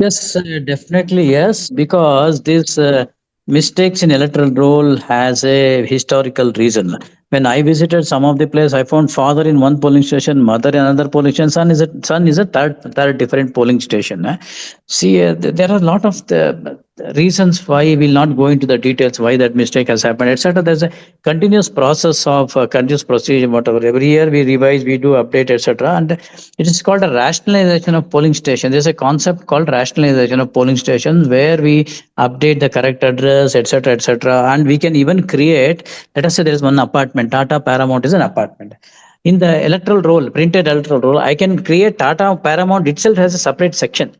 Yes, definitely yes, because this mistakes in electoral roll has a historical reason. When I visited some of the place, I found father in one polling station, mother in another polling station, son is a third different polling station. See, there are a lot of the reasons why we will not go into the details why that mistake has happened, etc. There's a continuous process of continuous procedure, whatever. Every year we revise, we do update, etc. And it is called a rationalization of polling station. There's a concept called rationalization of polling stations where we update the correct address, etc., etc. And we can even create, let us say there is one apartment, Tata Paramount is an apartment. In the electoral roll, printed electoral roll, I can create Tata Paramount itself has a separate section.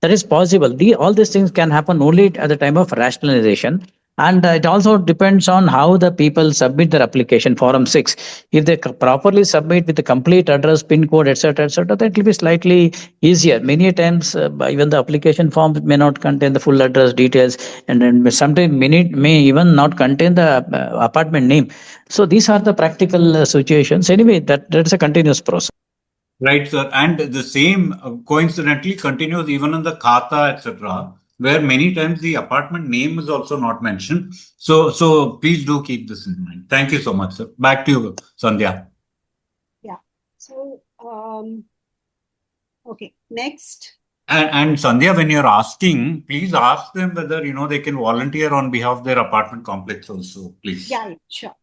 That is possible. All these things can happen only at the time of rationalization. And it also depends on how the people submit their application, Form 6. If they properly submit with the complete address, PIN code, etc., that will be slightly easier. Many times, even the application form may not contain the full address details, and then sometimes may even not contain the apartment name. So these are the practical situations. Anyway, that's a continuous process. Right, sir. And the same coincidentally continues even in the Khata, etc., where many times the apartment name is also not mentioned. So please do keep this in mind. Thank you so much, sir. Back to you, Sandhya. Yeah. So, okay, next. And Sandhya, when you're asking, please ask them whether, they can volunteer on behalf of their apartment complex also, please. Yeah, sure.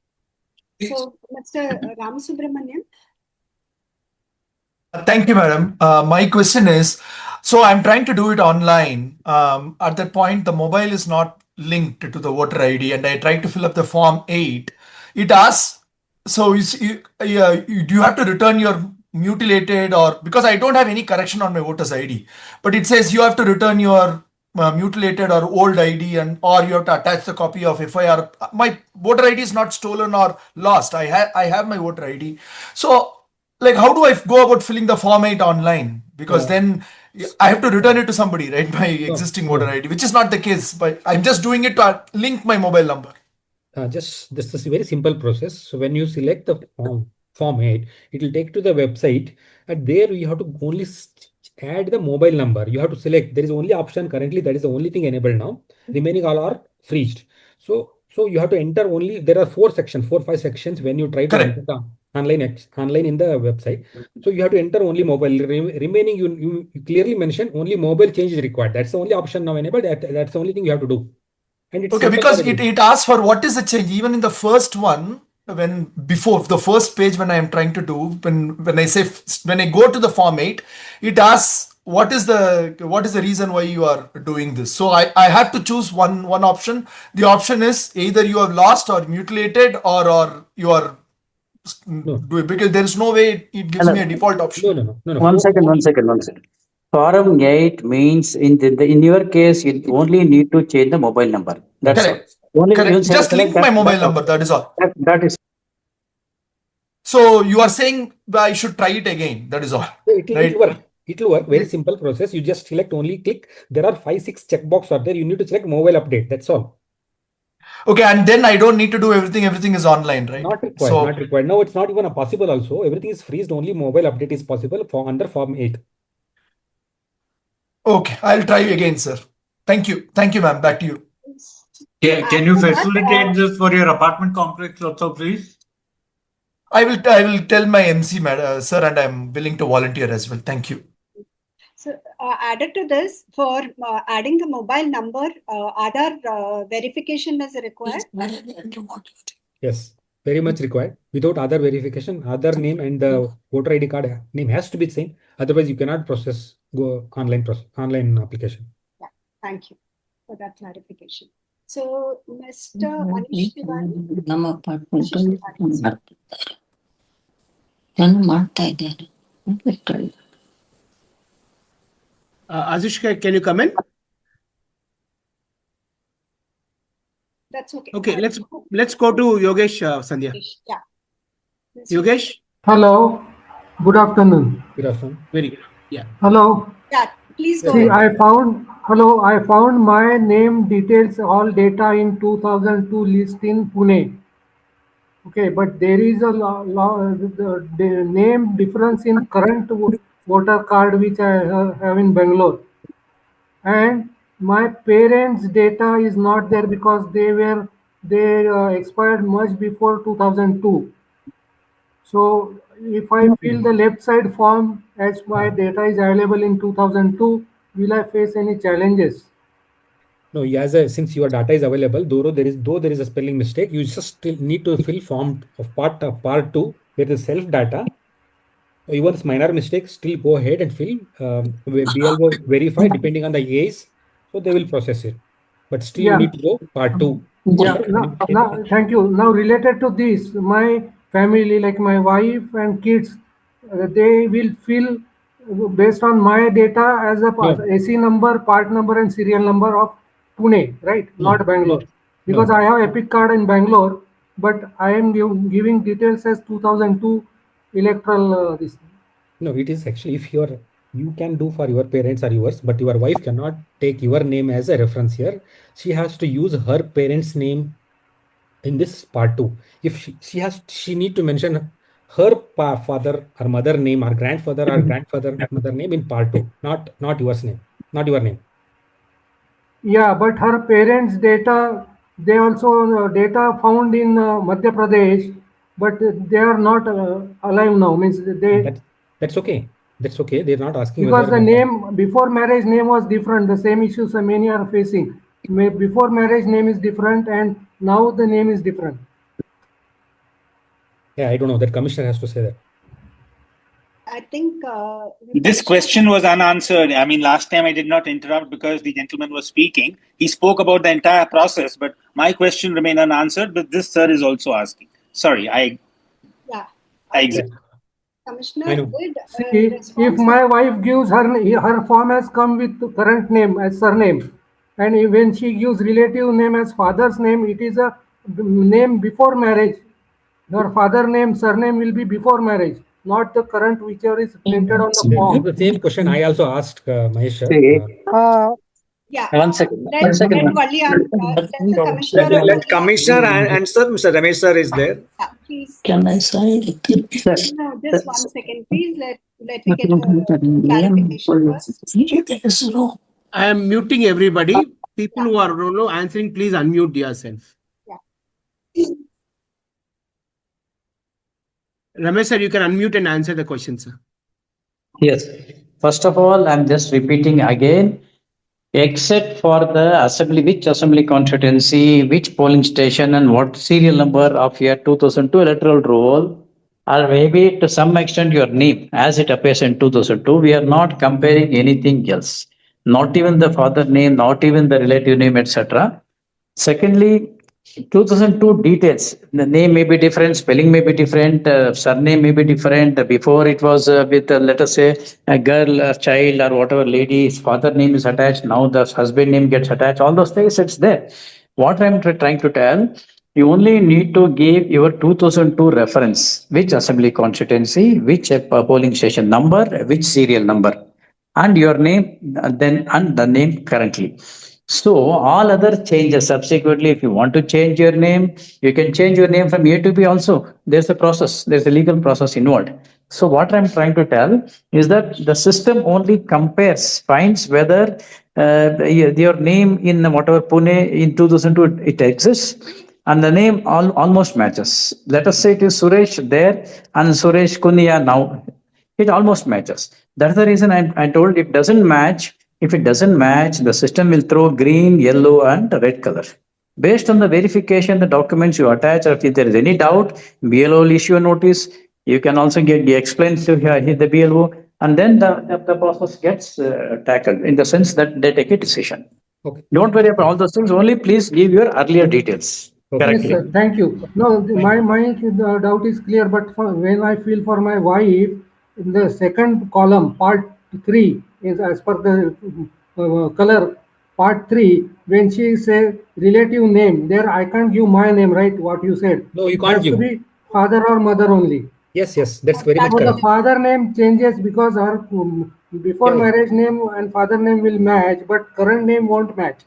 Please. So, Mr. Ramasubramanian. Thank you, madam. My question is, so I'm trying to do it online. At that point, the mobile is not linked to the voter ID, and I tried to fill up the Form 8. It asks, so you have to return your mutilated, or because I don't have any correction on my voter's ID, but it says you have to return your mutilated or old ID, or you have to attach the copy of FIR. My voter ID is not stolen or lost. I have my voter ID. So, like, how do I go about filling the Form 8 online? Because then I have to return it to somebody, right? My existing voter ID, which is not the case, but I'm just doing it to link my mobile number. This is a very simple process. So when you select the Form 8, it will take to the website, and there you have to only add the mobile number. You have to select. There is only option currently. That is the only thing enabled now. Remaining all are freezed. So you have to enter only. There are 4, 5 sections when you try to enter online in the website. So you have to enter only mobile. Remaining, you clearly mention only mobile change is required. That's the only option now enabled. That's the only thing you have to do. And it's okay, because it asks for what is the change. Even in the first one, when before the first page, when I am trying to do, when I go to the form 8, it asks what is the reason why you are doing this. So I have to choose one option. The option is either you have lost or mutilated or you are because there is no way it gives me a default option. No. One second. Form 8 means in your case, you only need to change the mobile number. That's correct. all. Only Correct. Just link my mobile number. That is all. That is. So you are saying I should try it again. That is all. It will work. Very simple process. You just select only click. There are 5-6 checkboxes are there. You need to select mobile update. That's all. Okay, and then I don't need to do everything. Everything is online, right? Not required. Not required. No, it's not even possible. Also, everything is freezed. Only mobile update is possible under form 8. Okay, I'll try again, sir. Thank you, ma'am. Back to you. Can you facilitate this for your apartment complex also, please? I will tell my MC, sir, and I'm willing to volunteer as well. Thank you. So, added to this, for adding the mobile number, Aadhaar verification is required? Yes, very much required. Without Aadhaar verification, Aadhaar name and the voter ID card name has to be the same. Otherwise, you cannot go online application. Yeah, thank you for that clarification. So, Mr. Anish Azushka, can you come in? That's okay. Okay, let's go to Yogesh, Sandhya. Yeah. Yogesh? Hello. Good afternoon. Good afternoon. Very good. Yeah. Hello. Yeah, please go See, ahead. I found my name details, all data in 2002 list in Pune. Okay, but there is the name difference in current voter card which I have in Bangalore. And my parents' data is not there because they expired much before 2002. So if I fill the left side form as my data is available in 2002, will I face any challenges? No, since your data is available, though there is a spelling mistake, you just still need to fill form of part 2 where the self data. Even this minor mistake, still go ahead and fill. BLO verify depending on the age, so they will process it. But still you need to go part 2. Yeah. Now, thank you. Now related to this, my family, like my wife and kids, they will fill based on my data as a AC number, part number, and serial number of Pune, right? Not Bangalore. Because I have Epic card in Bangalore, but I am giving details as 2002 electoral this. No, it is actually if you can do for your parents or yours, but your wife cannot take your name as a reference here. She has to use her parents' name in this part 2. If she need to mention her father or mother name or grandfather or mother name in part 2, not yours name, not your name. Yeah, but her parents' data, they also data found in Madhya Pradesh, but they are not alive now. Means that's okay. That's okay. They're not asking because the name before marriage name was different. The same issues many are facing. Before marriage name is different, and now the name is different. Yeah, I don't know. That commissioner has to say that. I think this question was unanswered. I mean, last time I did not interrupt because the gentleman was speaking. He spoke about the entire process, but my question remained unanswered. But this sir is also asking. Sorry, I exit. Commissioner did if my wife gives her form has come with current name as surname, and when she gives relative name as father's name, it is a name before marriage. Her father name, surname will be before marriage, not the current whichever is printed on the form. The same question I also asked Mahesh. Yeah. One second. Let Commissioner answer. Mr. Ramesh sir is there. Yeah, please. Can I say? No, just 1 second, please. Let me get a clarification first. I am muting everybody. People who are answering, please unmute yourself. Yeah. Ramesh sir, you can unmute and answer the question, sir. Yes. First of all, I'm just repeating again, except for the assembly, which assembly constituency, which polling station, and what serial number of your 2002 electoral roll, or maybe to some extent your name as it appears in 2002, we are not comparing anything else. Not even the father name, not even the relative name, etc. Secondly, 2002 details, the name may be different, spelling may be different, surname may be different. Before it was with, let us say, a girl, a child, or whatever lady, his father name is attached. Now the husband name gets attached. All those things, it's there. What I'm trying to tell, you only need to give your 2002 reference, which assembly constituency, which polling station number, which serial number, and your name, then and the name currently. So all other changes subsequently, if you want to change your name, you can change your name from A to B also. There's a process, there's a legal process involved. So what I'm trying to tell is that the system only compares, finds whether your name in whatever Pune in 2002 it exists, and the name almost matches. Let us say it is Suresh there and Suresh Kunia now. It almost matches. That's the reason I told it doesn't match. If it doesn't match, the system will throw green, yellow, and red color. Based on the verification, the documents you attach, or if there is any doubt, BLO will issue a notice. You can also get the explains to the BLO, and then the process gets tackled in the sense that they take a decision. Okay. Don't worry about all those things. Only please give your earlier details. Okay. Yes, sir. Thank you. No, my doubt is clear, but when I feel for my wife, in the second column, part 3, is as per the color, part 3, when she say relative name, there I can't give my name, right? What you said. No, you can't give. It has to be father or mother only. Yes, that's very much So correct. the father name changes because her before marriage name and father name will match, but current name won't match.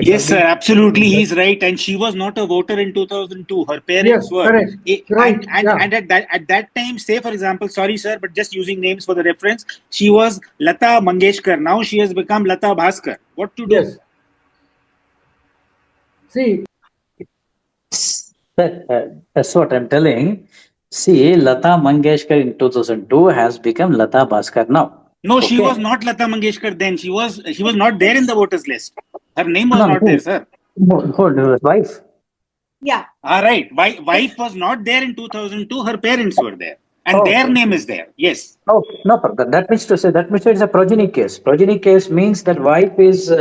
Yes, sir, absolutely. He's right. And she was not a voter in 2002. Her parents were. Correct. Right. And at that time, say, for example, sorry, sir, but just using names for the reference, she was Lata Mangeshkar. Now she has become Lata Bhaskar. What to do? Yes. See. That's what I'm telling. See, Lata Mangeshkar in 2002 has become Lata Bhaskar now. No, she was not Lata Mangeshkar then. She was not there in the voters list. Her name was not there, sir. Hold, wife. Yeah. All right. Wife was not there in 2002. Her parents were there. And their name is there. Yes. Okay. No problem. That means to say, that means it's a progeny case. Progeny case means that wife is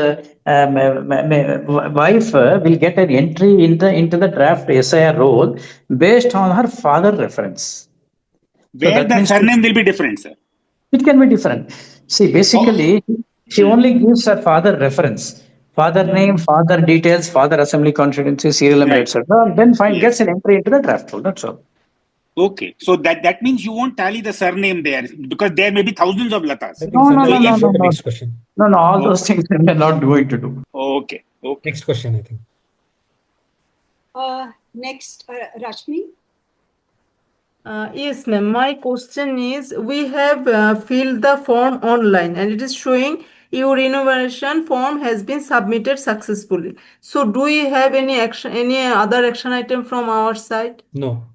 wife will get an entry into the draft SIR role based on her father reference. Where the surname will be different, sir. It can be different. See, basically, she only gives her father reference. Father name, father details, father assembly constituency, serial number, etc. Then gets an entry into the draft role. That's all. Okay, so that means you won't tally the surname there because there may be thousands of Latas. No. Next question. No, all those things we are not going to do. Okay. Next question, I think. Next, Rashmi. Yes, ma'am. My question is, we have filled the form online and it is showing your innovation form has been submitted successfully. So do we have any other action item from our side? No.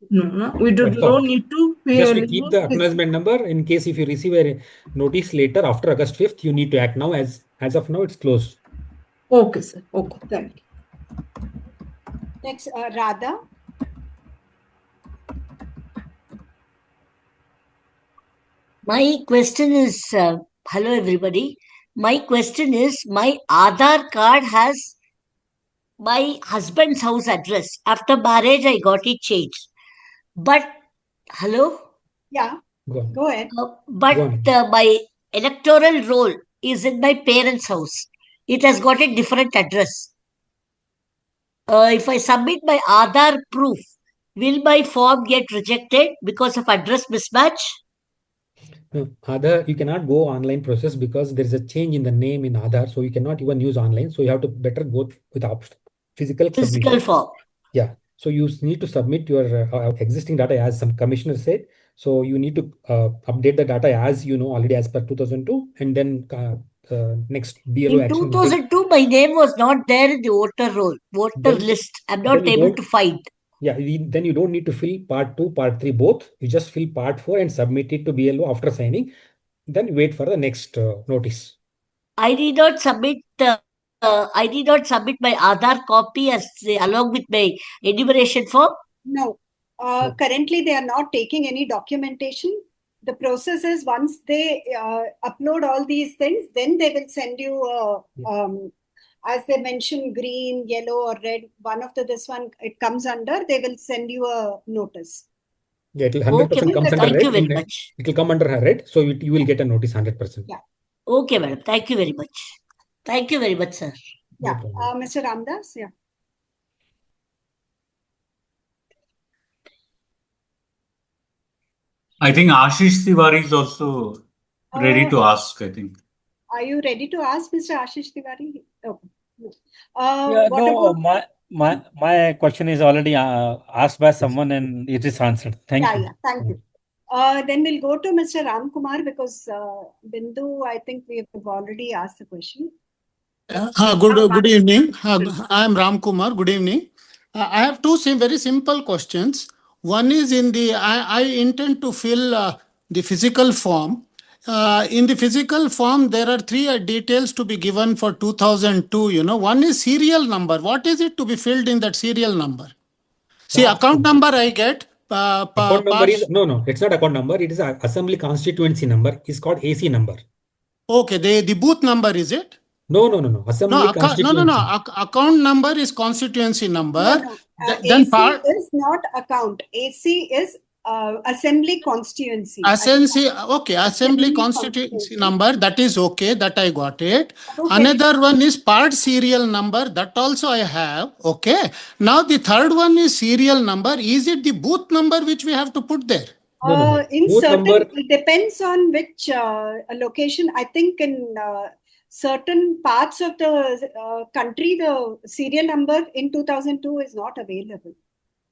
No. We don't need to. Just we keep the acknowledgement number in case if you receive a notice later after August 5th, you need to act now. As of now, it's closed. Okay, sir. Okay, thank you. Next, Radha. My question is, hello everybody. My question is, my Aadhaar card has my husband's house address. After marriage, I got it changed. But, hello? Yeah, go ahead. My electoral roll is in my parents' house. It has got a different address. If I submit my Aadhaar proof, will my form get rejected because of address mismatch? No, Aadhaar, you cannot go online process because there is a change in the name in Aadhaar, so you cannot even use online. So you have to better go with physical submission. Form. Yeah. So you need to submit your existing data as some commissioner said. So you need to update the data as you know already as per 2002, and then next BLO in action. In 2002, my name was not there in the voter roll, voter list. I'm not able to find. Yeah, then you don't need to fill part 2, part 3 both. You just fill part 4 and submit it to BLO after signing. Then wait for the next notice. I did not submit. I did not submit my Aadhaar copy as along with my enumeration form. No. Currently, they are not taking any documentation. The process is once they upload all these things, then they will send you, as they mentioned, green, yellow, or red. One of this one it comes under. They will send you a notice. Yeah, it will 100% comes under red. Thank you very much. It will come under red, so you will get a notice 100%. Yeah. Okay, madam. Thank you very much. Thank you very much, sir. Yeah, Mr. Ramdas. Yeah. I think Ashish Tiwari is also ready to ask, I think. Are you ready to ask, Mr. Ashish Tiwari? Okay. My question is already asked by someone and it is answered. Thank you. Yeah, thank you. Then we'll go to Mr. Ram Kumar because Bindu, I think we have already asked the question. Good evening. I am Ram Kumar. Good evening. I have two very simple questions. One is I intend to fill the physical form. In the physical form, there are 3 details to be given for 2002. One is serial number. What is it to be filled in that serial number? See, account number I get. Account number is no, it's not account number. It is an assembly constituency number. It's called AC number. Okay, the booth number is it? No. Assembly constituency. No. Account number is constituency number. No. AC is not account. AC is assembly constituency. Assembly constituency number. That is okay. That I got it. Okay. Another one is part serial number. That also I have. Okay. Now the third one is serial number. Is it the booth number which we have to put there? In certain, it depends on which location. I think in certain parts of the country, the serial number in 2002 is not available.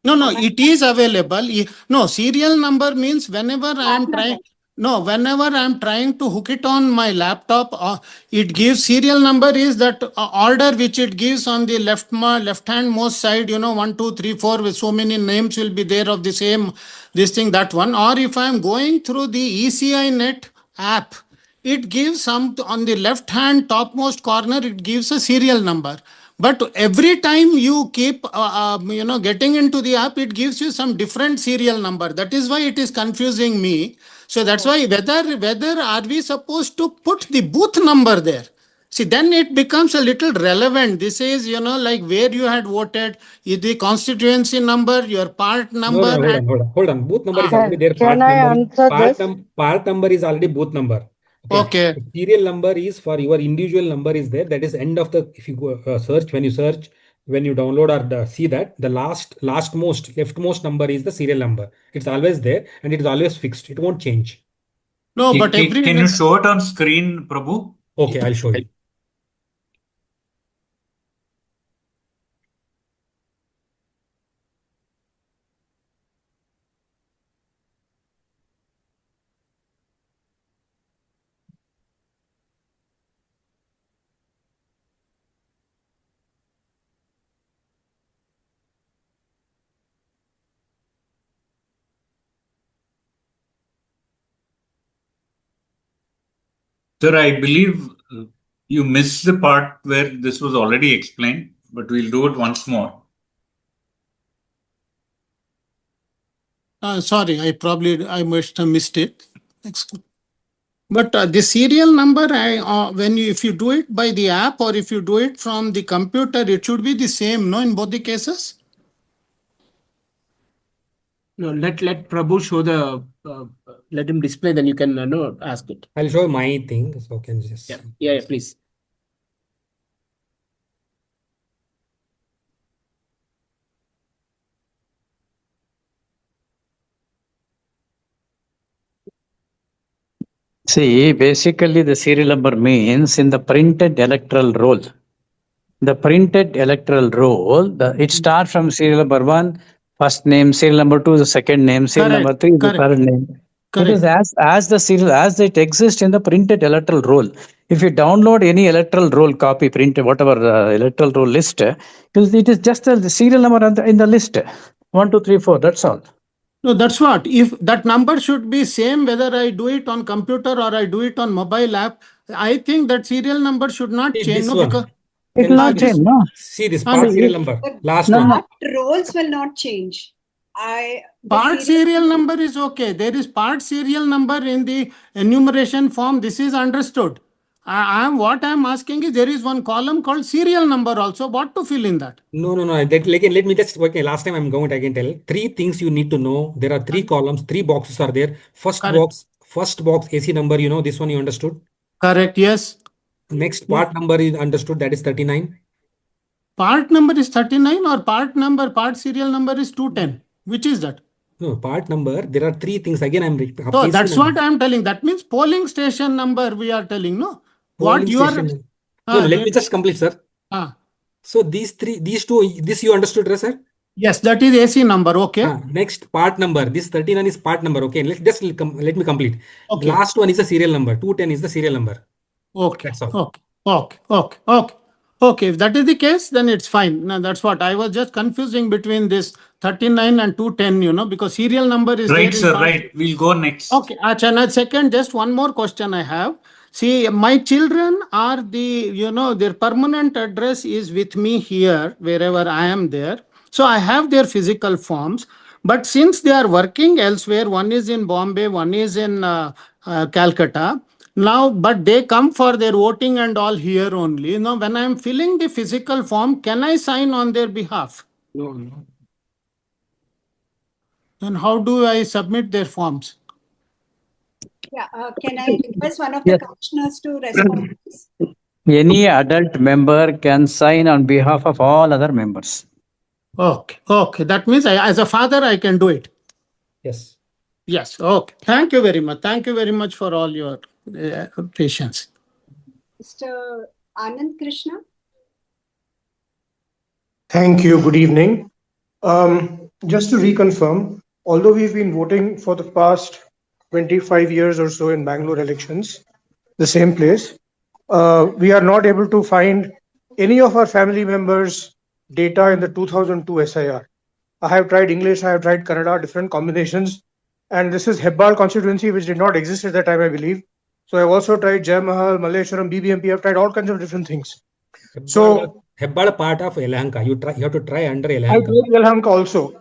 No, it is available. No, serial number means whenever I am trying. No, whenever I am trying to hook it on my laptop, it gives serial number is that order which it gives on the left-hand most side. 1, 2, 3, 4 with so many names will be there of the same that one. Or if I am going through the ECInet app, it gives some on the left-hand topmost corner. It gives a serial number. But every time you keep, getting into the app, it gives you some different serial number. That is why it is confusing me. So that's why whether are we supposed to put the booth number there? See, then it becomes a little relevant. This is, like where you had voted, the constituency number, your part number. No, hold on. Booth number is already there. Part number is already booth number. Okay. Serial number is for your individual number is there. That is end of the, if you go search, when you download or see that, the leftmost number is the serial number. It's always there and it is always fixed. It won't change. No, but can you show it on screen, Prabhu? Okay, I'll show you. Sir, I believe you missed the part where this was already explained, but we'll do it once more. Sorry, I must have missed it. But the serial number, if you do it by the app or if you do it from the computer, it should be the same, no, in both the cases? No, let Prabhu show let him display, then you can ask it. I'll show my thing, so can just. Yeah, please. See, basically the serial number means in the printed electoral roll. The printed electoral roll, it starts from serial number 1, first name, serial number 2, the second name, serial number 3, the third name. Correct. It is as the serial, as it exists in the printed electoral roll. If you download any electoral roll copy, printed, whatever electoral roll list, it is just the serial number in the list. 1, 2, 3, 4. That's all. No, that's what. If that number should be same whether I do it on computer or I do it on mobile app, I think that serial number should not change. No, because it will not change. No. See this part serial number. Last No, one. no. Roles will not change. Part serial number is okay. There is part serial number in the enumeration form. This is understood. What I'm asking is there is one column called serial number also. What to fill in that? No. Let me just, okay, last time I'm going to again tell. 3 things you need to know. There are 3 columns, 3 boxes are there. First box, AC number, you know, this one you understood? Correct, yes. Next part number is understood, that is 39. Part number is 39 or part serial number is 210. Which is that? No, part number, there are 3 things. Again, I'm so that's what I'm telling. That means polling station number we are telling, no? What you are... No, let me just complete, sir. So these 2, this you understood, right, sir? Yes, that is AC number, okay. Next part number, this 39 is part number, okay. Let me complete. Okay. Last one is a serial number, 210 is the serial number. Okay. That's all. Okay, if that is the case, then it's fine. Now, that's what I was just confusing between this 39 and 210, you know, because serial number is right, there. Sir, right. We'll go next. Okay, Achana, second, just one more question I have. See, my children are their permanent address is with me here, wherever I am there. So I have their physical forms. But since they are working elsewhere, one is in Bombay, one is in Calcutta. Now, but they come for their voting and all here only. Now, when I am filling the physical form, can I sign on their behalf? No. Then how do I submit their forms? Yeah, can I request one of the commissioners to respond? Any adult member can sign on behalf of all other members. Okay. That means as a father, I can do it. Yes. Okay. Thank you very much. Thank you very much for all your patience. Mr. Anand Krishna. Thank you. Good evening. Just to reconfirm, although we've been voting for the past 25 years or so in Bangalore elections, the same place, we are not able to find any of our family members' data in the 2002 SIR. I have tried English, I have tried Kannada, different combinations, and this is 𝗣𝗏𝗯 constituency, which did not exist at that time, I believe. So I've also tried Jayamahal, Malleshwaram, BBMP. I've tried all kinds of different things. So 𝗣𝗏𝗯 part of 𝗣𝗏𝗯𝗃. You have to try under 𝗣𝗏𝗃. I tried 𝗣𝗏𝗯𝗃 also.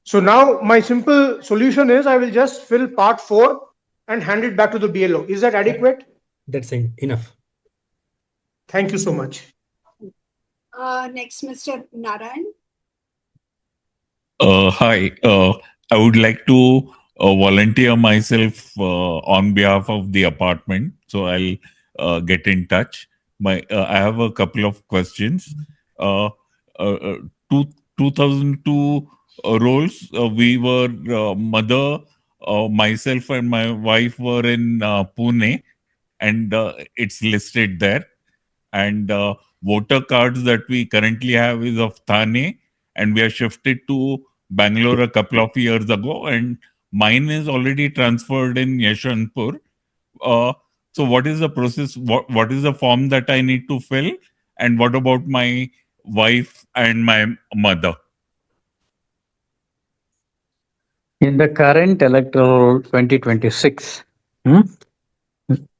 So now my simple solution is I will just fill part 4 and hand it back to the BLO. Is that adequate? That's enough. Thank you so much. Next, Mr. Narayan. Hi. I would like to volunteer myself on behalf of the apartment. So I'll get in touch. I have a couple of questions. 2002 roles, we were mother, myself and my wife were in Pune, and it's listed there. And voter cards that we currently have is of Thane, and we are shifted to Bangalore a couple of years ago, and mine is already transferred in Yeshwanthpur. So what is the process? What is the form that I need to fill? And what about my wife and my mother? In the current electoral 2026,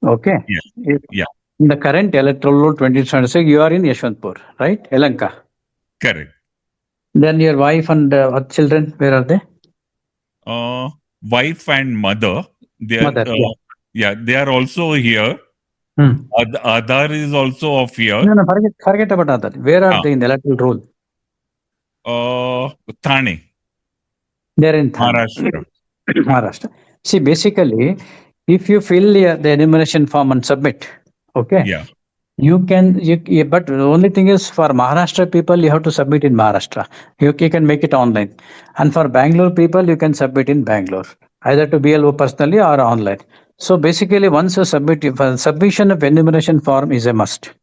okay? Yeah. In the current electoral 2026, you are in Yeshwanthpur, right? Yelahanka. Correct. Then your wife and children, where are they? Wife and mother. They are, they are also here. Aadhaar is also of here. No, forget about Aadhaar. Where are they in the electoral roll? Thane. They're in Thane. Maharashtra. See, basically, if you fill the enumeration form and submit, okay? Yeah. You can, but the only thing is for Maharashtra people, you have to submit in Maharashtra. You can make it online. And for Bangalore people, you can submit in Bangalore, either to BLO personally or online. So basically, once you submit, submission of enumeration form is a must.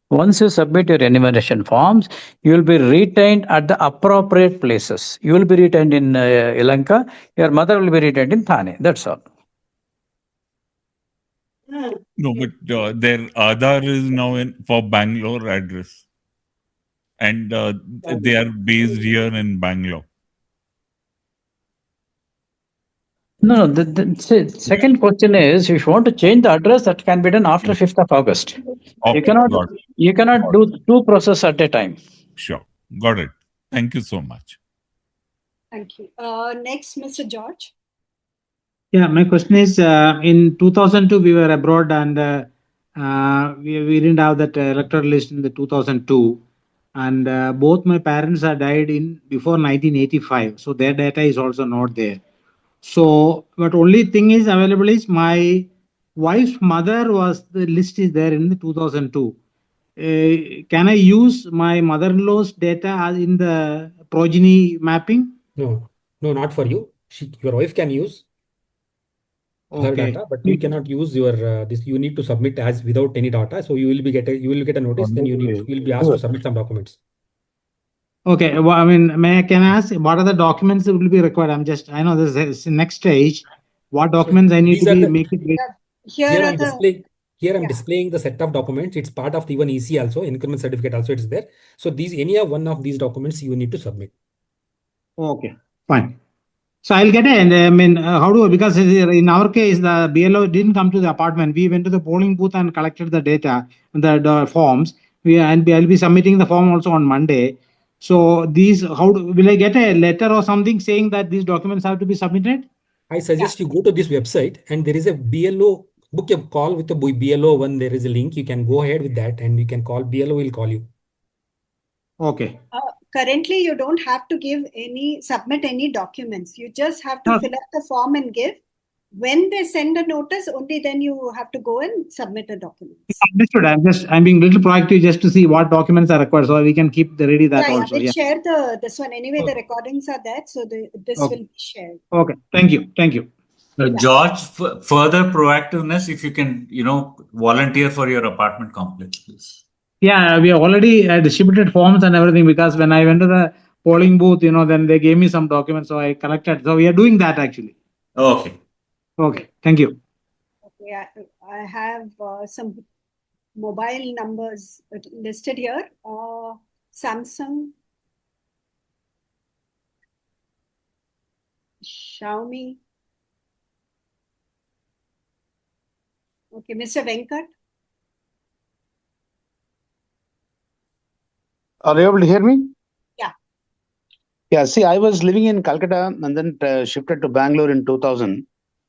Once you submit your enumeration forms, you will be retained at the appropriate places. You will be retained in Yelahanka. Your mother will be retained in Thane. That's all. No, but their Aadhaar is now for Bangalore address. And they are based here in Bangalore. No, the second question is, if you want to change the address, that can be done after 5th of August. Okay, You cannot do two processes at a time. Sure. Got it. Thank you so much. Thank you. Next, Mr. George. Yeah, my question is, in 2002, we were abroad and we didn't have that electoral list in the 2002. And both my parents are died before 1985. So their data is also not there. So, but only thing is available is my wife's mother the list is there in the 2002. Can I use my mother-in-law's data in the progeny mapping? No, not for you. Your wife can use her data, but you cannot use your this. You need to submit as without any data. So you will get a notice. Then you'll be asked to submit some documents. Okay, well, I mean, can I ask what are the documents that will be required? I know this is the next stage. What documents I need to make it ready? Here I'm displaying the set of documents. It's part of even 𝗖cy also, increment certificate also it's there. So any one of these documents you need to submit. Okay, fine. So I'll get it. I mean, because in our case, the BLO didn't come to the apartment. We went to the polling booth and collected the data, the forms. I'll be submitting the form also on Monday. So will I get a letter or something saying that these documents have to be submitted? I suggest you go to this website and there is a BLO, book a call with the BLO one. There is a link. You can go ahead with that and you can call BLO will call you. Okay. Currently, you don't have to submit any documents. You just have to fill up the form and give. When they send a notice, only then you have to go and submit the documents. Understood. I'm being a little proactive just to see what documents are required, so we can keep ready that also. We'll share this one anyway. The recordings are there, so this will be shared. Okay. Thank you. George, further proactiveness, if you can, volunteer for your apartment complex, please. Yeah, we already distributed forms and everything because when I went to the polling booth, then they gave me some documents, so I collected. So we are doing that actually. Okay. Okay, thank you. Okay, I have some mobile numbers listed here. Samsung, Xiaomi. Okay, Mr. Venkat. Are you able to hear me? Yeah. Yeah, see, I was living in Calcutta and then shifted to Bangalore in 2000.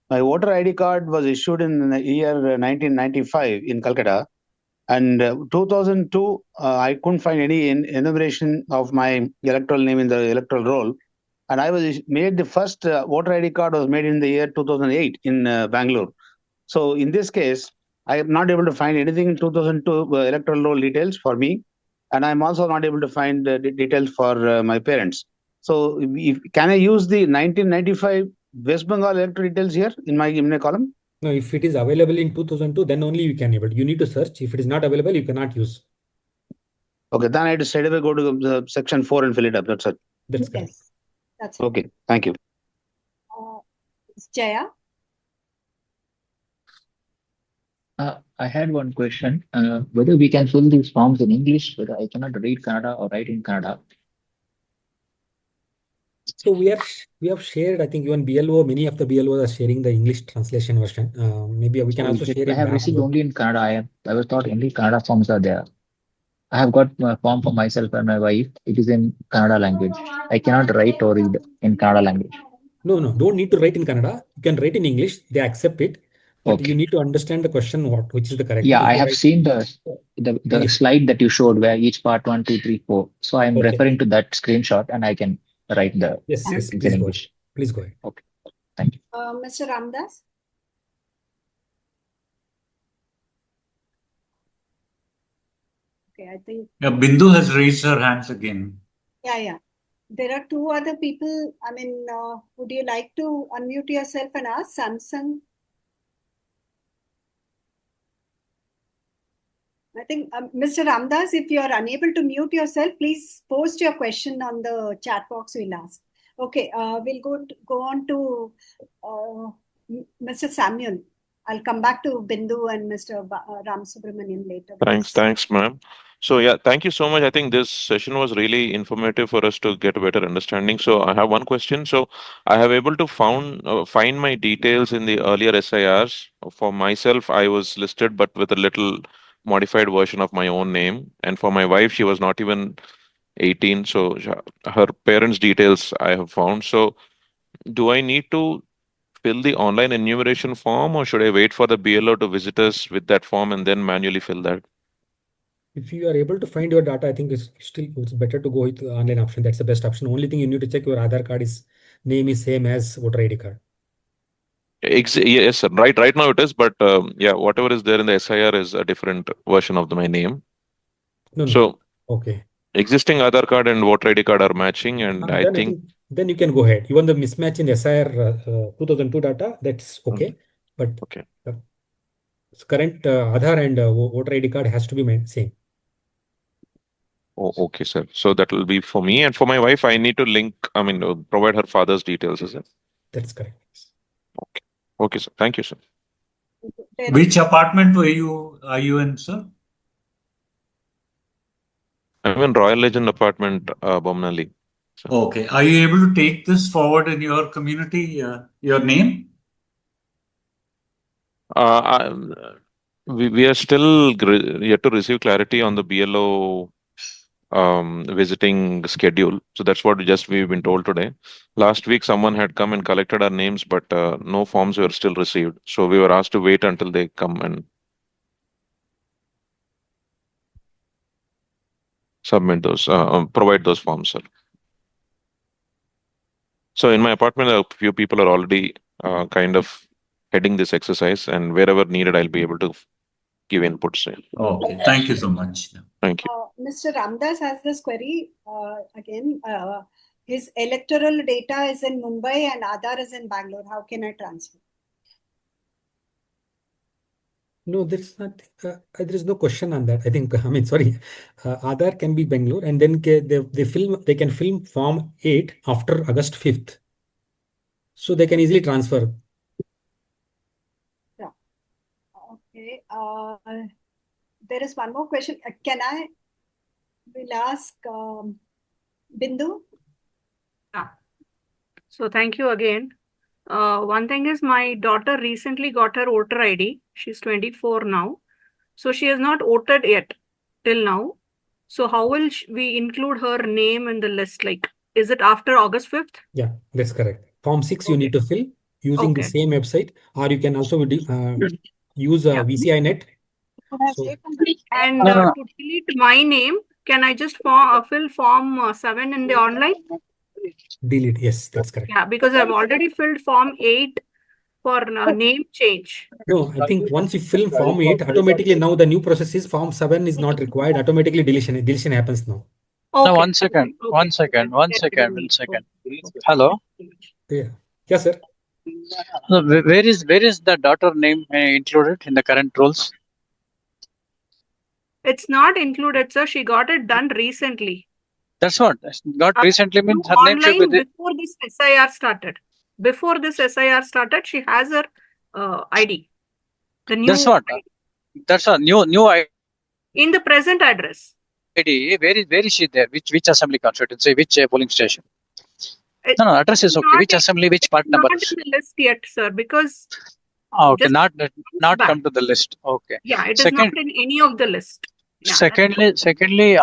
My voter ID card was issued in the year 1995 in Calcutta. And 2002, I couldn't find any enumeration of my electoral name in the electoral roll. And I was made the first voter ID card was made in the year 2008 in Bangalore. So in this case, I am not able to find anything in 2002 electoral roll details for me. And I'm also not able to find details for my parents. So can I use the 1995 West Bengal electoral details here in my column? No, if it is available in 2002, then only you can able. You need to search. If it is not available, you cannot use. Okay, then I had to straight away go to section 4 and fill it up. That's it. That's correct. Yes, that's it. Okay, thank you. Jaya. I had one question. Whether we can fill these forms in English, whether I cannot read Kannada or write in Kannada. So we have shared, I think even BLO, many of the BLOs are sharing the English translation version. Maybe we can also share it. I have received only in Kannada. I was thought only Kannada forms are there. I have got a form for myself and my wife. It is in Kannada language. I cannot write or read in Kannada language. No, don't need to write in Kannada. You can write in English. They accept it. But you need to understand the question, which is the correct. Yeah, I have seen the slide that you showed where each part 1, 2, 3, 4. So I'm referring to that screenshot and I can write the yes, in English. Please go ahead. Okay, thank you. Mr. Ramdas. Okay, I think. Yeah, Bindu has raised her hands again. Yeah. There are two other people. I mean, would you like to unmute yourself and ask Samsung? I think, Mr. Ramdas, if you are unable to mute yourself, please post your question on the chat box. We'll ask. Okay, we'll go on to Mr. Samuel. I'll come back to Bindu and Mr. Ram Subramanian later. Thanks, ma'am. So yeah, thank you so much. I think this session was really informative for us to get a better understanding. So I have one question. So I have able to find my details in the earlier SIRs. For myself, I was listed, but with a little modified version of my own name. And for my wife, she was not even 18. So her parents' details I have found. So do I need to fill the online enumeration form, or should I wait for the BLO to visit us with that form and then manually fill that? If you are able to find your data, I think it's better to go with the online option. That's the best option. Only thing you need to check your Aadhaar card name is same as voter ID card. Yes, sir. Right now it is, but yeah, whatever is there in the SIR is a different version of my name. No. So okay. Existing Aadhaar card and voter ID card are matching, and I think then you can go ahead. Even the mismatch in SIR 2002 data, that's okay. But current Aadhaar and voter ID card has to be same. Oh, okay, sir. So that will be for me, and for my wife, I need to provide her father's details, is it? That's correct. Okay, sir. Thank you, sir. Which apartment are you in, sir? I'm in Royal Legend apartment, Bomnali. Okay. Are you able to take this forward in your community, your name? We are still yet to receive clarity on the BLO visiting schedule. So that's what we've been told today. Last week, someone had come and collected our names, but no forms were still received. So we were asked to wait until they come and submit those, provide those forms, sir. So in my apartment, a few people are already kind of heading this exercise, and wherever needed, I'll be able to give inputs. Okay, thank you so much. Thank you. Mr. Ramdas has this query again. His electoral data is in Mumbai and Aadhaar is in Bangalore. How can I transfer? No, there's not. There is no question on that. I think. Sorry. Aadhaar can be Bangalore, and then they can film Form 8 after August 5th, so they can easily transfer. Yeah. Okay. There is one more question. We'll ask Bindu. Yeah. So thank you again. One thing is my daughter recently got her voter ID. She's 24 now. So she has not voted yet till now. So how will we include her name in the list? Like, is it after August 5th? Yeah, that's correct. Form 6 you need to fill using the same website, or you can also use VCI Net. And to delete my name, can I just fill Form 7 in the online? Delete, yes, that's correct. Yeah, because I've already filled Form 8 for name change. No, I think once you fill Form 8, automatically now the new process is Form 7 is not required. Automatically deletion happens now. Okay. No, one second. Hello. Yeah, sir. So where is the daughter name included in the current rules? It's not included, sir. She got it done recently. That's what got recently means her name should be there. Before this SIR started. Before this SIR started, she has her ID. The new. That's what new ID. In the present address. ID. Where is she there? Which assembly constituency? Which polling station? No, address is okay. Which assembly? Which part number? Not in the list yet, sir. Because. Okay, not come to the list. Okay. Yeah, it is not in any of the list. Yeah, secondly,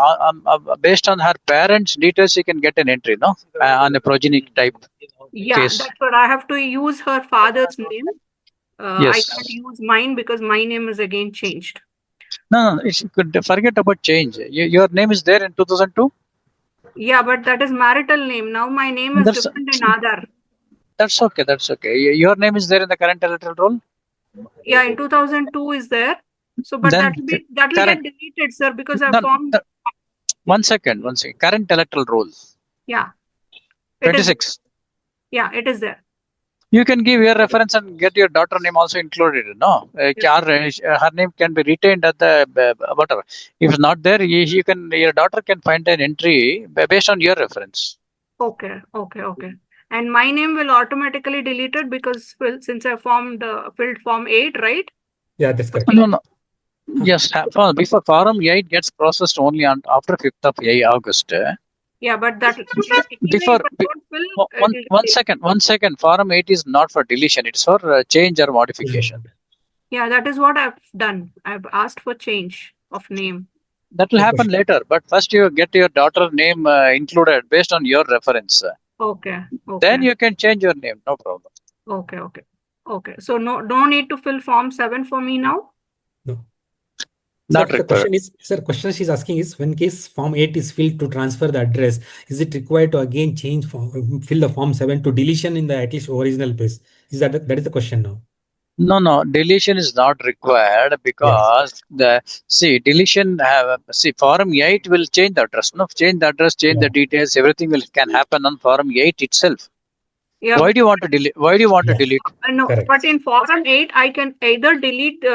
based on her parents' details, she can get an entry, no, on a progeny type. Yeah, case. that's what I have to use her father's name. Yes. I can't use mine because my name is again changed. No, you could forget about change. Your name is there in 2002. Yeah, but that is marital name. Now my name is different in Aadhaar. That's okay. Your name is there in the current electoral roll. Yeah, in 2002 is there. So, but that will get deleted, sir, because I formed. One second. Current electoral roll. Yeah. 26. Yeah, it is there. You can give your reference and get your daughter name also included. No, her name can be retained at the whatever. If it's not there, your daughter can find an entry based on your reference. Okay. And my name will automatically delete it because since I filled Form 8, right? Yeah, that's correct. No. Yes, before Form 8 gets processed only after 5th of August. Yeah, but that Before, one second. Form 8 is not for deletion. It's for change or modification. Yeah, that is what I've done. I've asked for change of name. That will happen later, but first you get your daughter name included based on your reference. Okay. Then you can change your name, no problem. Okay. So no need to fill Form 7 for me now? No. Not the question she's asking is, when case Form 8 is filled to transfer the address, is it required to again fill the Form 7 to deletion in the at least original place? That is the question now? No, deletion is not required because deletion Form 8 will change the address. Change the details, everything can happen on Form 8 itself. Yeah. Why do you want to delete? No, but in Form 8, I can either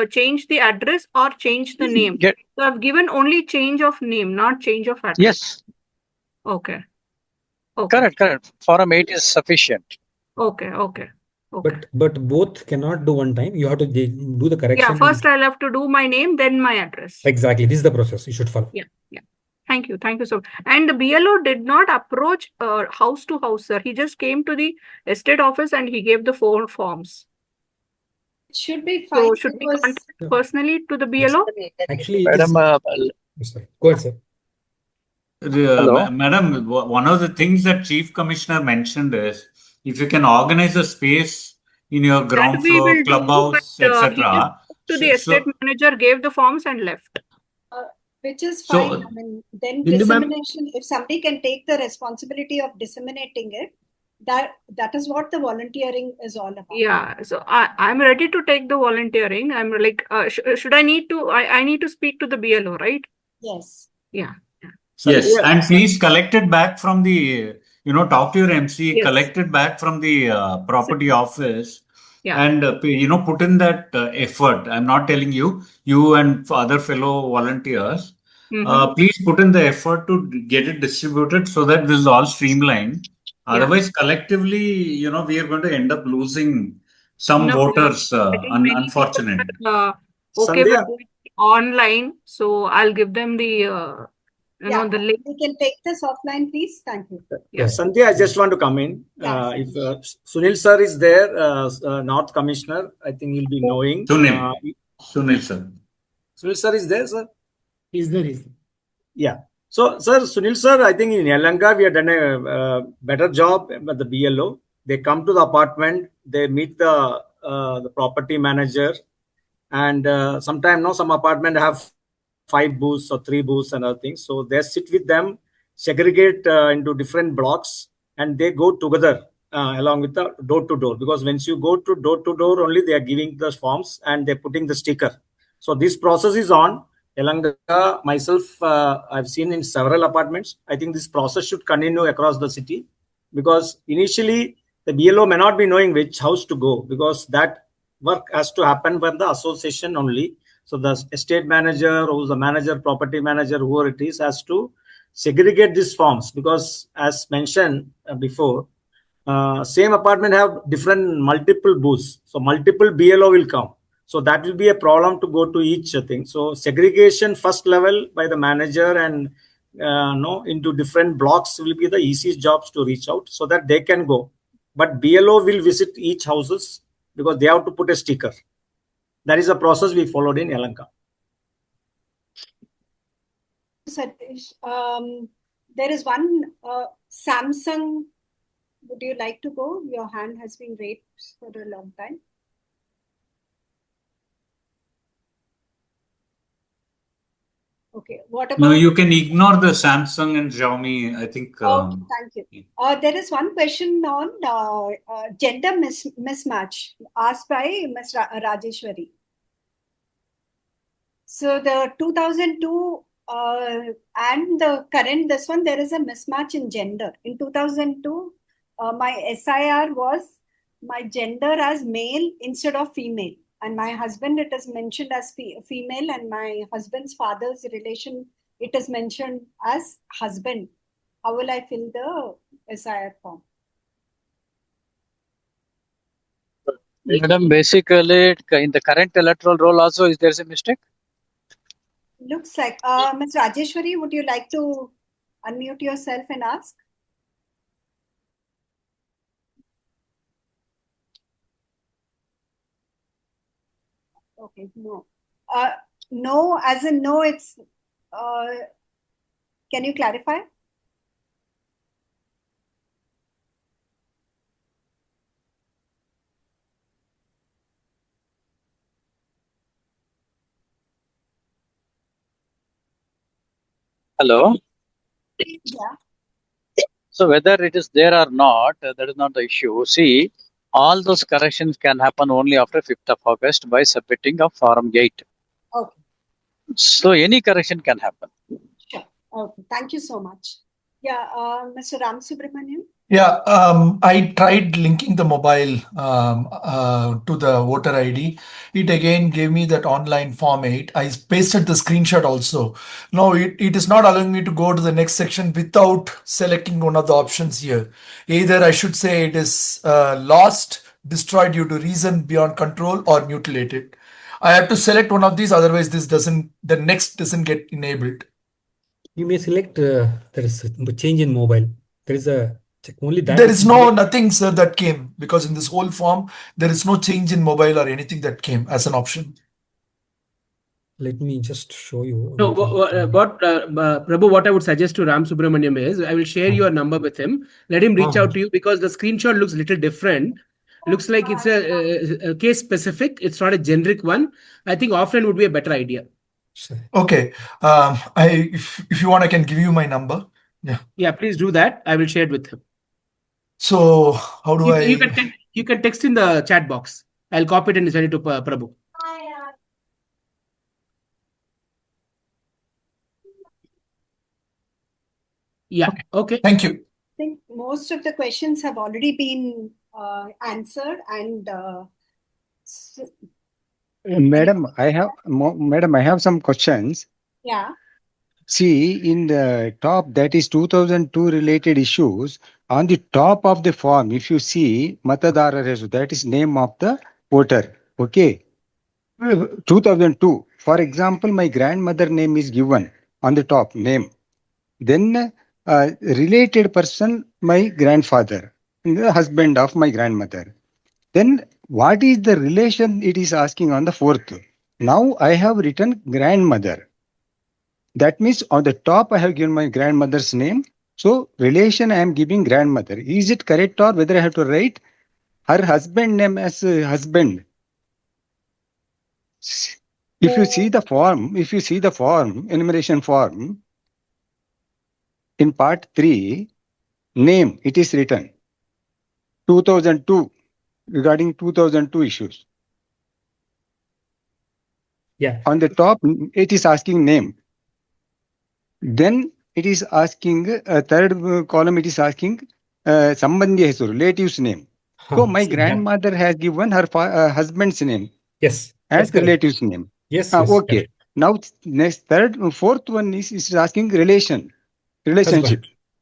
change the address or change the name. So I've given only change of name, not change of address. Yes. Okay. Correct. Form 8 is sufficient. Okay. But both cannot do one time. You have to do the correction. Yeah, first I'll have to do my name, then my address. Exactly. This is the process you should follow. Yeah. Thank you so much. And the BLO did not approach house to house, sir. He just came to the estate office and he gave the 4 forms. It should be fine. So should we contact personally to the BLO? Actually, Madam, sorry. Go ahead, sir. Madam, one of the things that Chief Commissioner mentioned is, if you can organize a space in your ground floor, clubhouse, etc. To the estate manager, gave the forms and left. Which is fine. I mean, then dissemination, if somebody can take the responsibility of disseminating it, that is what the volunteering is all about. Yeah, so I'm ready to take the volunteering. I'm like, should I need to, I need to speak to the BLO, right? Yes. Yeah. Yes, and please collect it back from the, talk to your MC, collect it back from the property office. Yeah. And, put in that effort. I'm not telling you and other fellow volunteers, please put in the effort to get it distributed so that this is all streamlined. Otherwise, collectively, we are going to end up losing some voters, unfortunately. With online, so I'll give them the, the link. We can take this offline, please. Thank you. Yes, Sandhya, I just want to come in. If Sunil sir is there, North Commissioner, I think he'll be knowing. Sunil sir. Sunil sir is there, sir? He's there. Yeah. So, sir, Sunil sir, I think in Yelanga, we have done a better job at the BLO. They come to the apartment, they meet the property manager, and sometimes, some apartment have 5 booths or 3 booths and other things. So they sit with them, segregate into different blocks, and they go together along with the door-to-door. Because once you go to door-to-door, only they are giving the forms and they're putting the sticker. So this process is on. Yelanga, myself, I've seen in several apartments. I think this process should continue across the city, because initially the BLO may not be knowing which house to go, because that work has to happen by the association only. So the estate manager, who's the manager, property manager, whoever it is, has to segregate these forms, because as mentioned before, same apartment have multiple booths. So multiple BLO will come. So that will be a problem to go to each thing. So segregation first level by the manager and into different blocks will be the EC's jobs to reach out so that they can go. But BLO will visit each houses because they have to put a sticker. That is a process we followed in Yelanga. Satish, there is one Samsung. Would you like to go? Your hand has been raised for a long time. Okay. What about? No, you can ignore the Samsung and Xiaomi. I think. Thank you. There is one question on gender mismatch asked by Ms. Rajeshwari. So the 2002 and the current this one, there is a mismatch in gender. In 2002, my SIR was my gender as male instead of female. And my husband, it is mentioned as female, and my husband's father's relation, it is mentioned as husband. How will I fill the SIR form? Madam, basically, in the current electoral roll also, is there a mistake? Looks like. Ms. Rajeshwari, would you like to unmute yourself and ask? Okay, no. No, as in no, it's, can you clarify? Hello? Yeah. So whether it is there or not, that is not the issue. See, all those corrections can happen only after 5th of August by submitting of Form 8. Okay. So any correction can happen. Sure. Okay. Thank you so much. Yeah, Mr. Ramsubramanian. Yeah, I tried linking the mobile to the voter ID. It again gave me that online Form 8. I pasted the screenshot also. No, it is not allowing me to go to the next section without selecting one of the options here. Either I should say it is lost, destroyed due to reason beyond control, or mutilated. I have to select one of these, otherwise the next doesn't get enabled. You may select there is a change in mobile. There is a only that. There is nothing, sir, that came, because in this whole form there is no change in mobile or anything that came as an option. Let me just show you. No, Prabhu, what I would suggest to Ram Subramaniam is I will share your number with him. Let him reach out to you, because the screenshot looks a little different. Looks like it's a case specific. It's not a generic one. I think offline would be a better idea. Okay. If you want, I can give you my number. Yeah, please do that. I will share it with him. So how do you can text in the chat box. I'll copy it and send it to Prabhu. Yeah. Okay. Thank you. I think most of the questions have already been answered, and Madam, I have some questions. yeah. See, in the top, that is 2002 related issues. On the top of the form, if you see Matadara Resu, that is name of the voter. Okay. 2002. For example, my grandmother name is given on the top name. Then related person, my grandfather, the husband of my grandmother. Then what is the relation it is asking on the fourth? Now I have written grandmother. That means on the top I have given my grandmother's name. So relation I am giving grandmother. Is it correct, or whether I have to write her husband name as husband? If you see the form, enumeration form, in part 3, name, it is written 2002, regarding 2002 issues. Yeah. On the top, it is asking name. Then it is asking, third column, it is asking 𝗪𝗪𝗪𝗪, relative's name. So my grandmother has given her husband's name. Yes. As relative's name. Yes. Okay. Now fourth one is asking relationship.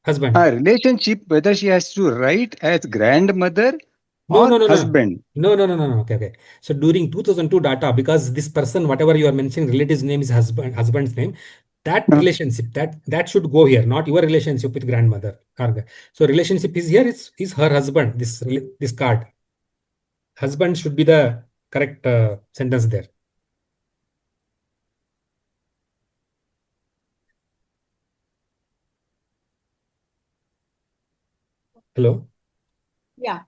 Husband. Relationship, whether she has to write as grandmother or husband. No. Okay. So during 2002 data, because this person, whatever you are mentioning, relative's name is husband's name. That relationship, that should go here, not your relationship with grandmother. So relationship is here, is her husband, this card. Husband should be the correct sentence there. Hello? Yeah.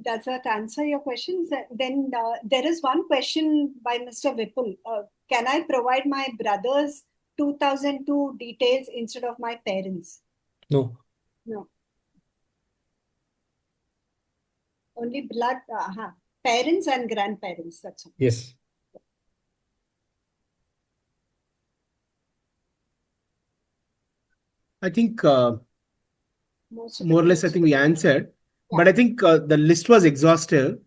Does that answer your questions? Then there is one question by Mr. Vipul. Can I provide my brother's 2002 details instead of my parents? No. No. Only blood, parents and grandparents, that's all. Yes. I think more or less, I think we answered. Yeah. But I think the list was exhaustive.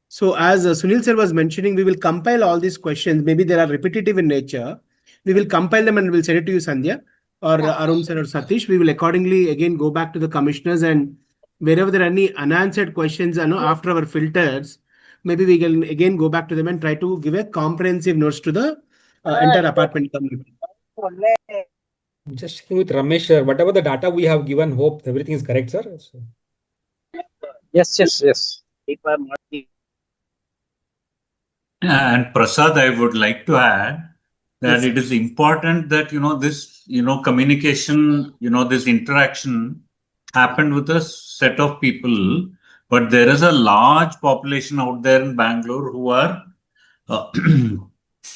So as Sunil sir was mentioning, we will compile all these questions. Maybe they are repetitive in nature. We will compile them and we'll send it to you, Sandhya, or Arun sir or Satish. We will accordingly again go back to the commissioners and wherever there are any unanswered questions, after our filters, maybe we can again go back to them and try to give a comprehensive notes to the entire apartment community. Just checking with Ramesh, whatever the data we have given, hope everything is correct, sir. So. Yes. And Prasad, I would like to add that it is important that, this, communication, this interaction happened with a set of people, but there is a large population out there in Bangalore who are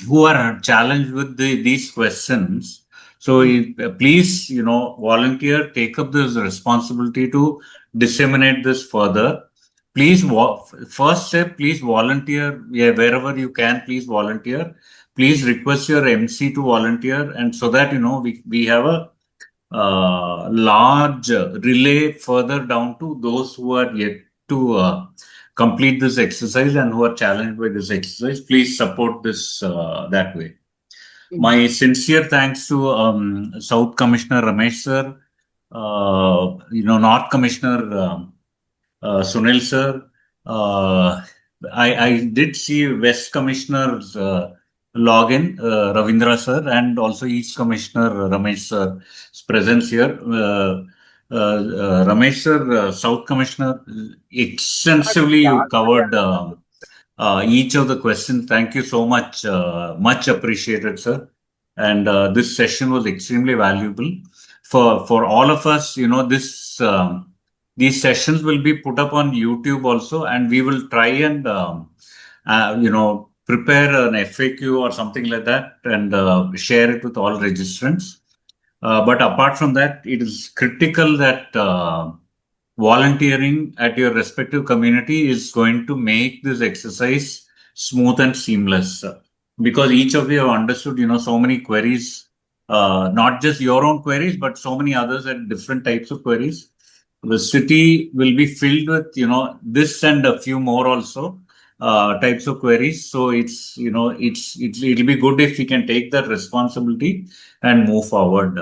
who are challenged with these questions. So please, volunteer, take up this responsibility to disseminate this further. Please, first step, please volunteer. Yeah, wherever you can, please volunteer. Please request your MC to volunteer, and so that, we have a large relay further down to those who are yet to complete this exercise and who are challenged by this exercise. Please support this that way. My sincere thanks to South Commissioner Ramesh sir, North Commissioner Sunil sir. I did see West Commissioner's login, Ravindra sir, and also East Commissioner Ramesh sir's presence here. Ramesh sir, South Commissioner, extensively you covered each of the questions. Thank you so much. Much appreciated, sir. And this session was extremely valuable for all of us. These sessions will be put up on YouTube also, and we will try and prepare an FAQ or something like that and share it with all registrants. But apart from that, it is critical that volunteering at your respective community is going to make this exercise smooth and seamless. Because each of you have understood, so many queries, not just your own queries, but so many others and different types of queries. The city will be filled with, this and a few more also types of queries. So it'll be good if we can take that responsibility and move forward.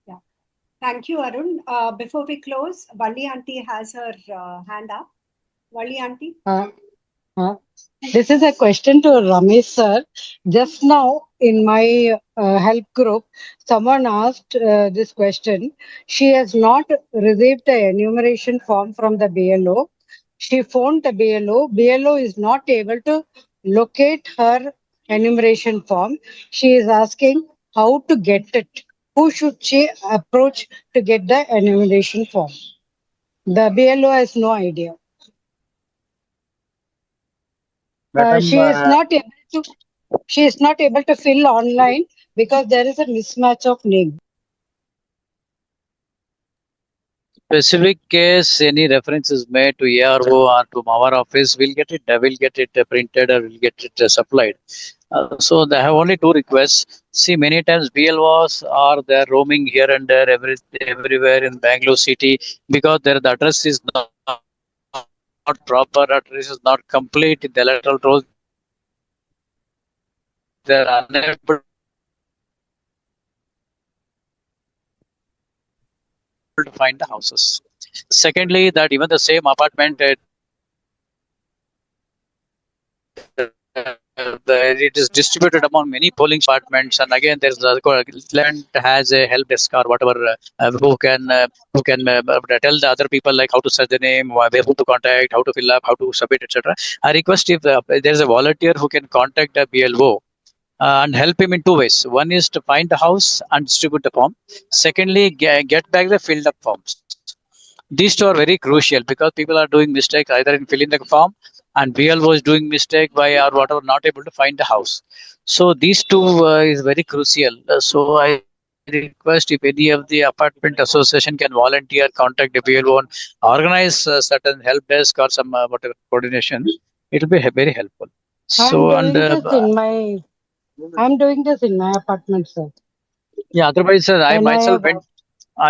Yeah. Thank you, Arun. Before we close, Valli Aunty has her hand up. Valli Aunty. This is a question to Ramesh sir. Just now in my help group, someone asked this question. She has not received the enumeration form from the BLO. She phoned the BLO. BLO is not able to locate her enumeration form. She is asking how to get it. Who should she approach to get the enumeration form? The BLO has no idea. She is not able to fill online because there is a mismatch of name. Specific case, any reference is made to ARO or to our office, we'll get it printed or we'll get it supplied. So they have only two requests. See, many times BLOs are there roaming here and there, everywhere in Bangalore city, because the address is not proper, address is not complete in the electoral rolls. They are unable to find the houses. Secondly, that even the same apartment, it is distributed among many polling apartments, and again there is land has a help desk or whatever who can tell the other people like how to search the name, who to contact, how to fill up, how to submit, etc. I request if there is a volunteer who can contact the BLO and help him in two ways. One is to find the house and distribute the form. Secondly, get back the filled up forms. These two are very crucial because people are doing mistakes either in filling the form, and BLO is doing mistake by or whatever, not able to find the house. So these two is very crucial. So I request if any of the apartment association can volunteer, contact the BLO and organize certain help desk or some whatever coordination. It will be very helpful. I'm doing this in my apartment, sir. Yeah, otherwise, sir, I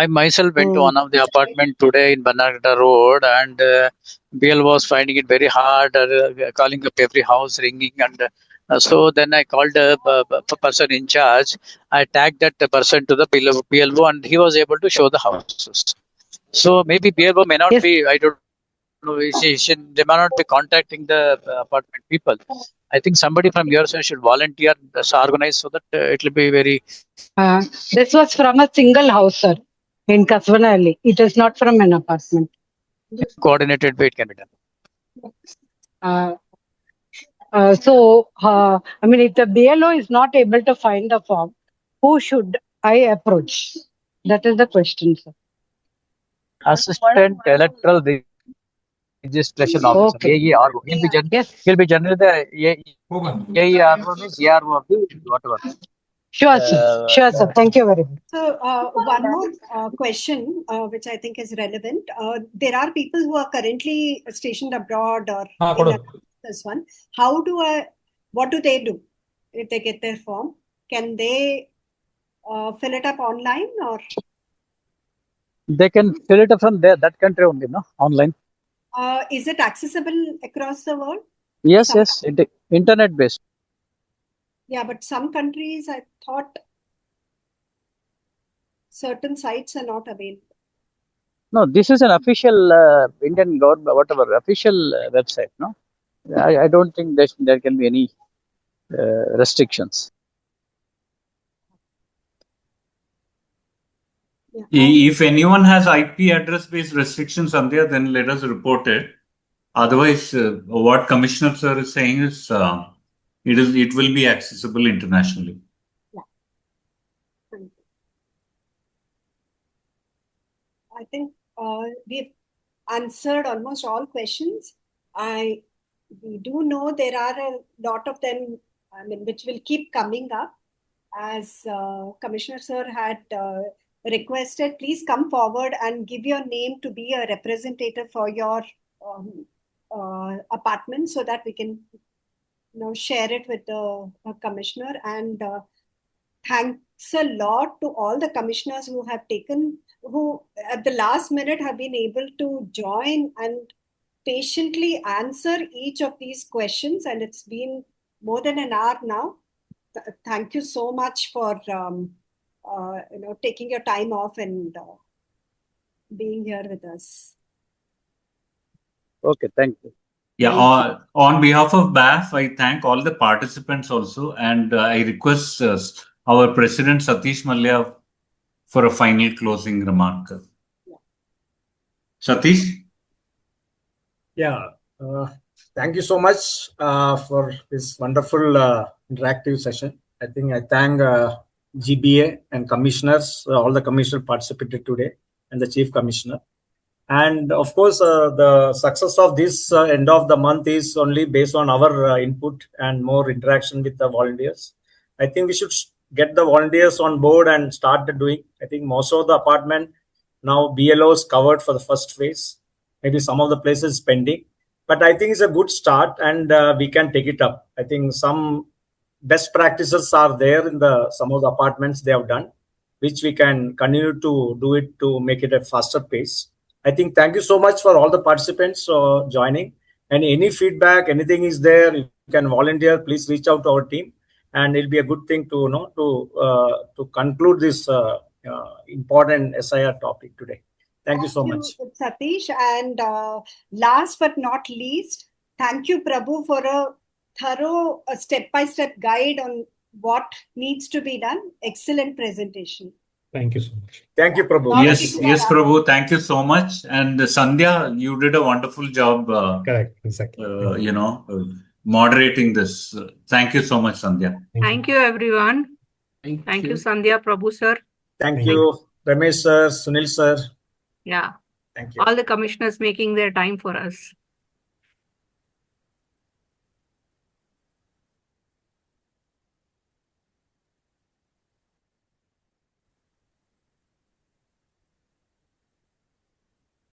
myself went to one of the apartment today in Bangalore Road, and BL was finding it very hard, calling up every house, ringing, and so then I called the person in charge. I tagged that person to the BLO, and he was able to show the houses. So maybe BLO may not Yes. be, I don't know, they may not be contacting the apartment people. I think somebody from your side should volunteer, organize so that it will be very. This was from a single house, sir, in Kasvanali. It is not from an apartment. Coordinated way it can be done. I mean, if the BLO is not able to find the form, who should I approach? That is the question, sir. Assistant Electoral Registration Officer, Okay. AERO. He'll be generally the AERO means ARO of the whatever. Sure, sir. Sure, sir. Thank you very much. So one more question, which I think is relevant. There are people who are currently stationed abroad or in this one. What do they do if they get their form? Can they fill it up online or? They can fill it up from there, that country only, no? Online. Is it accessible across the world? Yes, yes. Internet based. Yeah, but some countries, I thought certain sites are not available. No, this is an official Indian government, whatever, official website, no? I don't think there can be any restrictions. Yeah. If anyone has IP address based restrictions, Sandhya, then let us report it. Otherwise, what Commissioner Sir is saying is it will be accessible internationally. Yeah. I think we've answered almost all questions. We do know there are a lot of them, I mean, which will keep coming up. As Commissioner Sir had requested, please come forward and give your name to be a representative for your apartment so that we can share it with the Commissioner. And thanks a lot to all the commissioners who have who at the last minute have been able to join and patiently answer each of these questions. And it's been more than an hour now. Thank you so much for taking your time off and being here with us. Okay, thank you. Yeah, on behalf of BAF, I thank all the participants also, and I request our President 𝗖𝗍 for a final closing remark. Yeah. Satish? Yeah, thank you so much for this wonderful interactive session. I think I thank GBA and commissioners, all the commissioners participated today, and the Chief Commissioner. And of course, the success of this end of the month is only based on our input and more interaction with the volunteers. I think we should get the volunteers on board and start doing. I think most of the apartment now BLO is covered for the first phase. Maybe some of the places pending, but I think it's a good start, and we can take it up. I think some best practices are there in some of the apartments they have done, which we can continue to do it to make it a faster pace. I think thank you so much for all the participants joining, and any feedback, anything is there, you can volunteer, please reach out to our team, and it'll be a good thing to conclude this important SIR topic today. Thank you so much. Satish. And last but not least, thank you, Prabhu, for a thorough step-by-step guide on what needs to be done. Excellent presentation. Thank you so much. Thank you, Prabhu. Yes, Prabhu. Thank you so much. And Sandhya, you did a wonderful job. Correct, exactly. Moderating this. Thank you so much, Sandhya. Thank you, everyone. Thank you, Sandhya, Prabhu sir. Thank you, Ramesh sir, Sunil sir. Yeah. Thank you. All the commissioners making their time for us.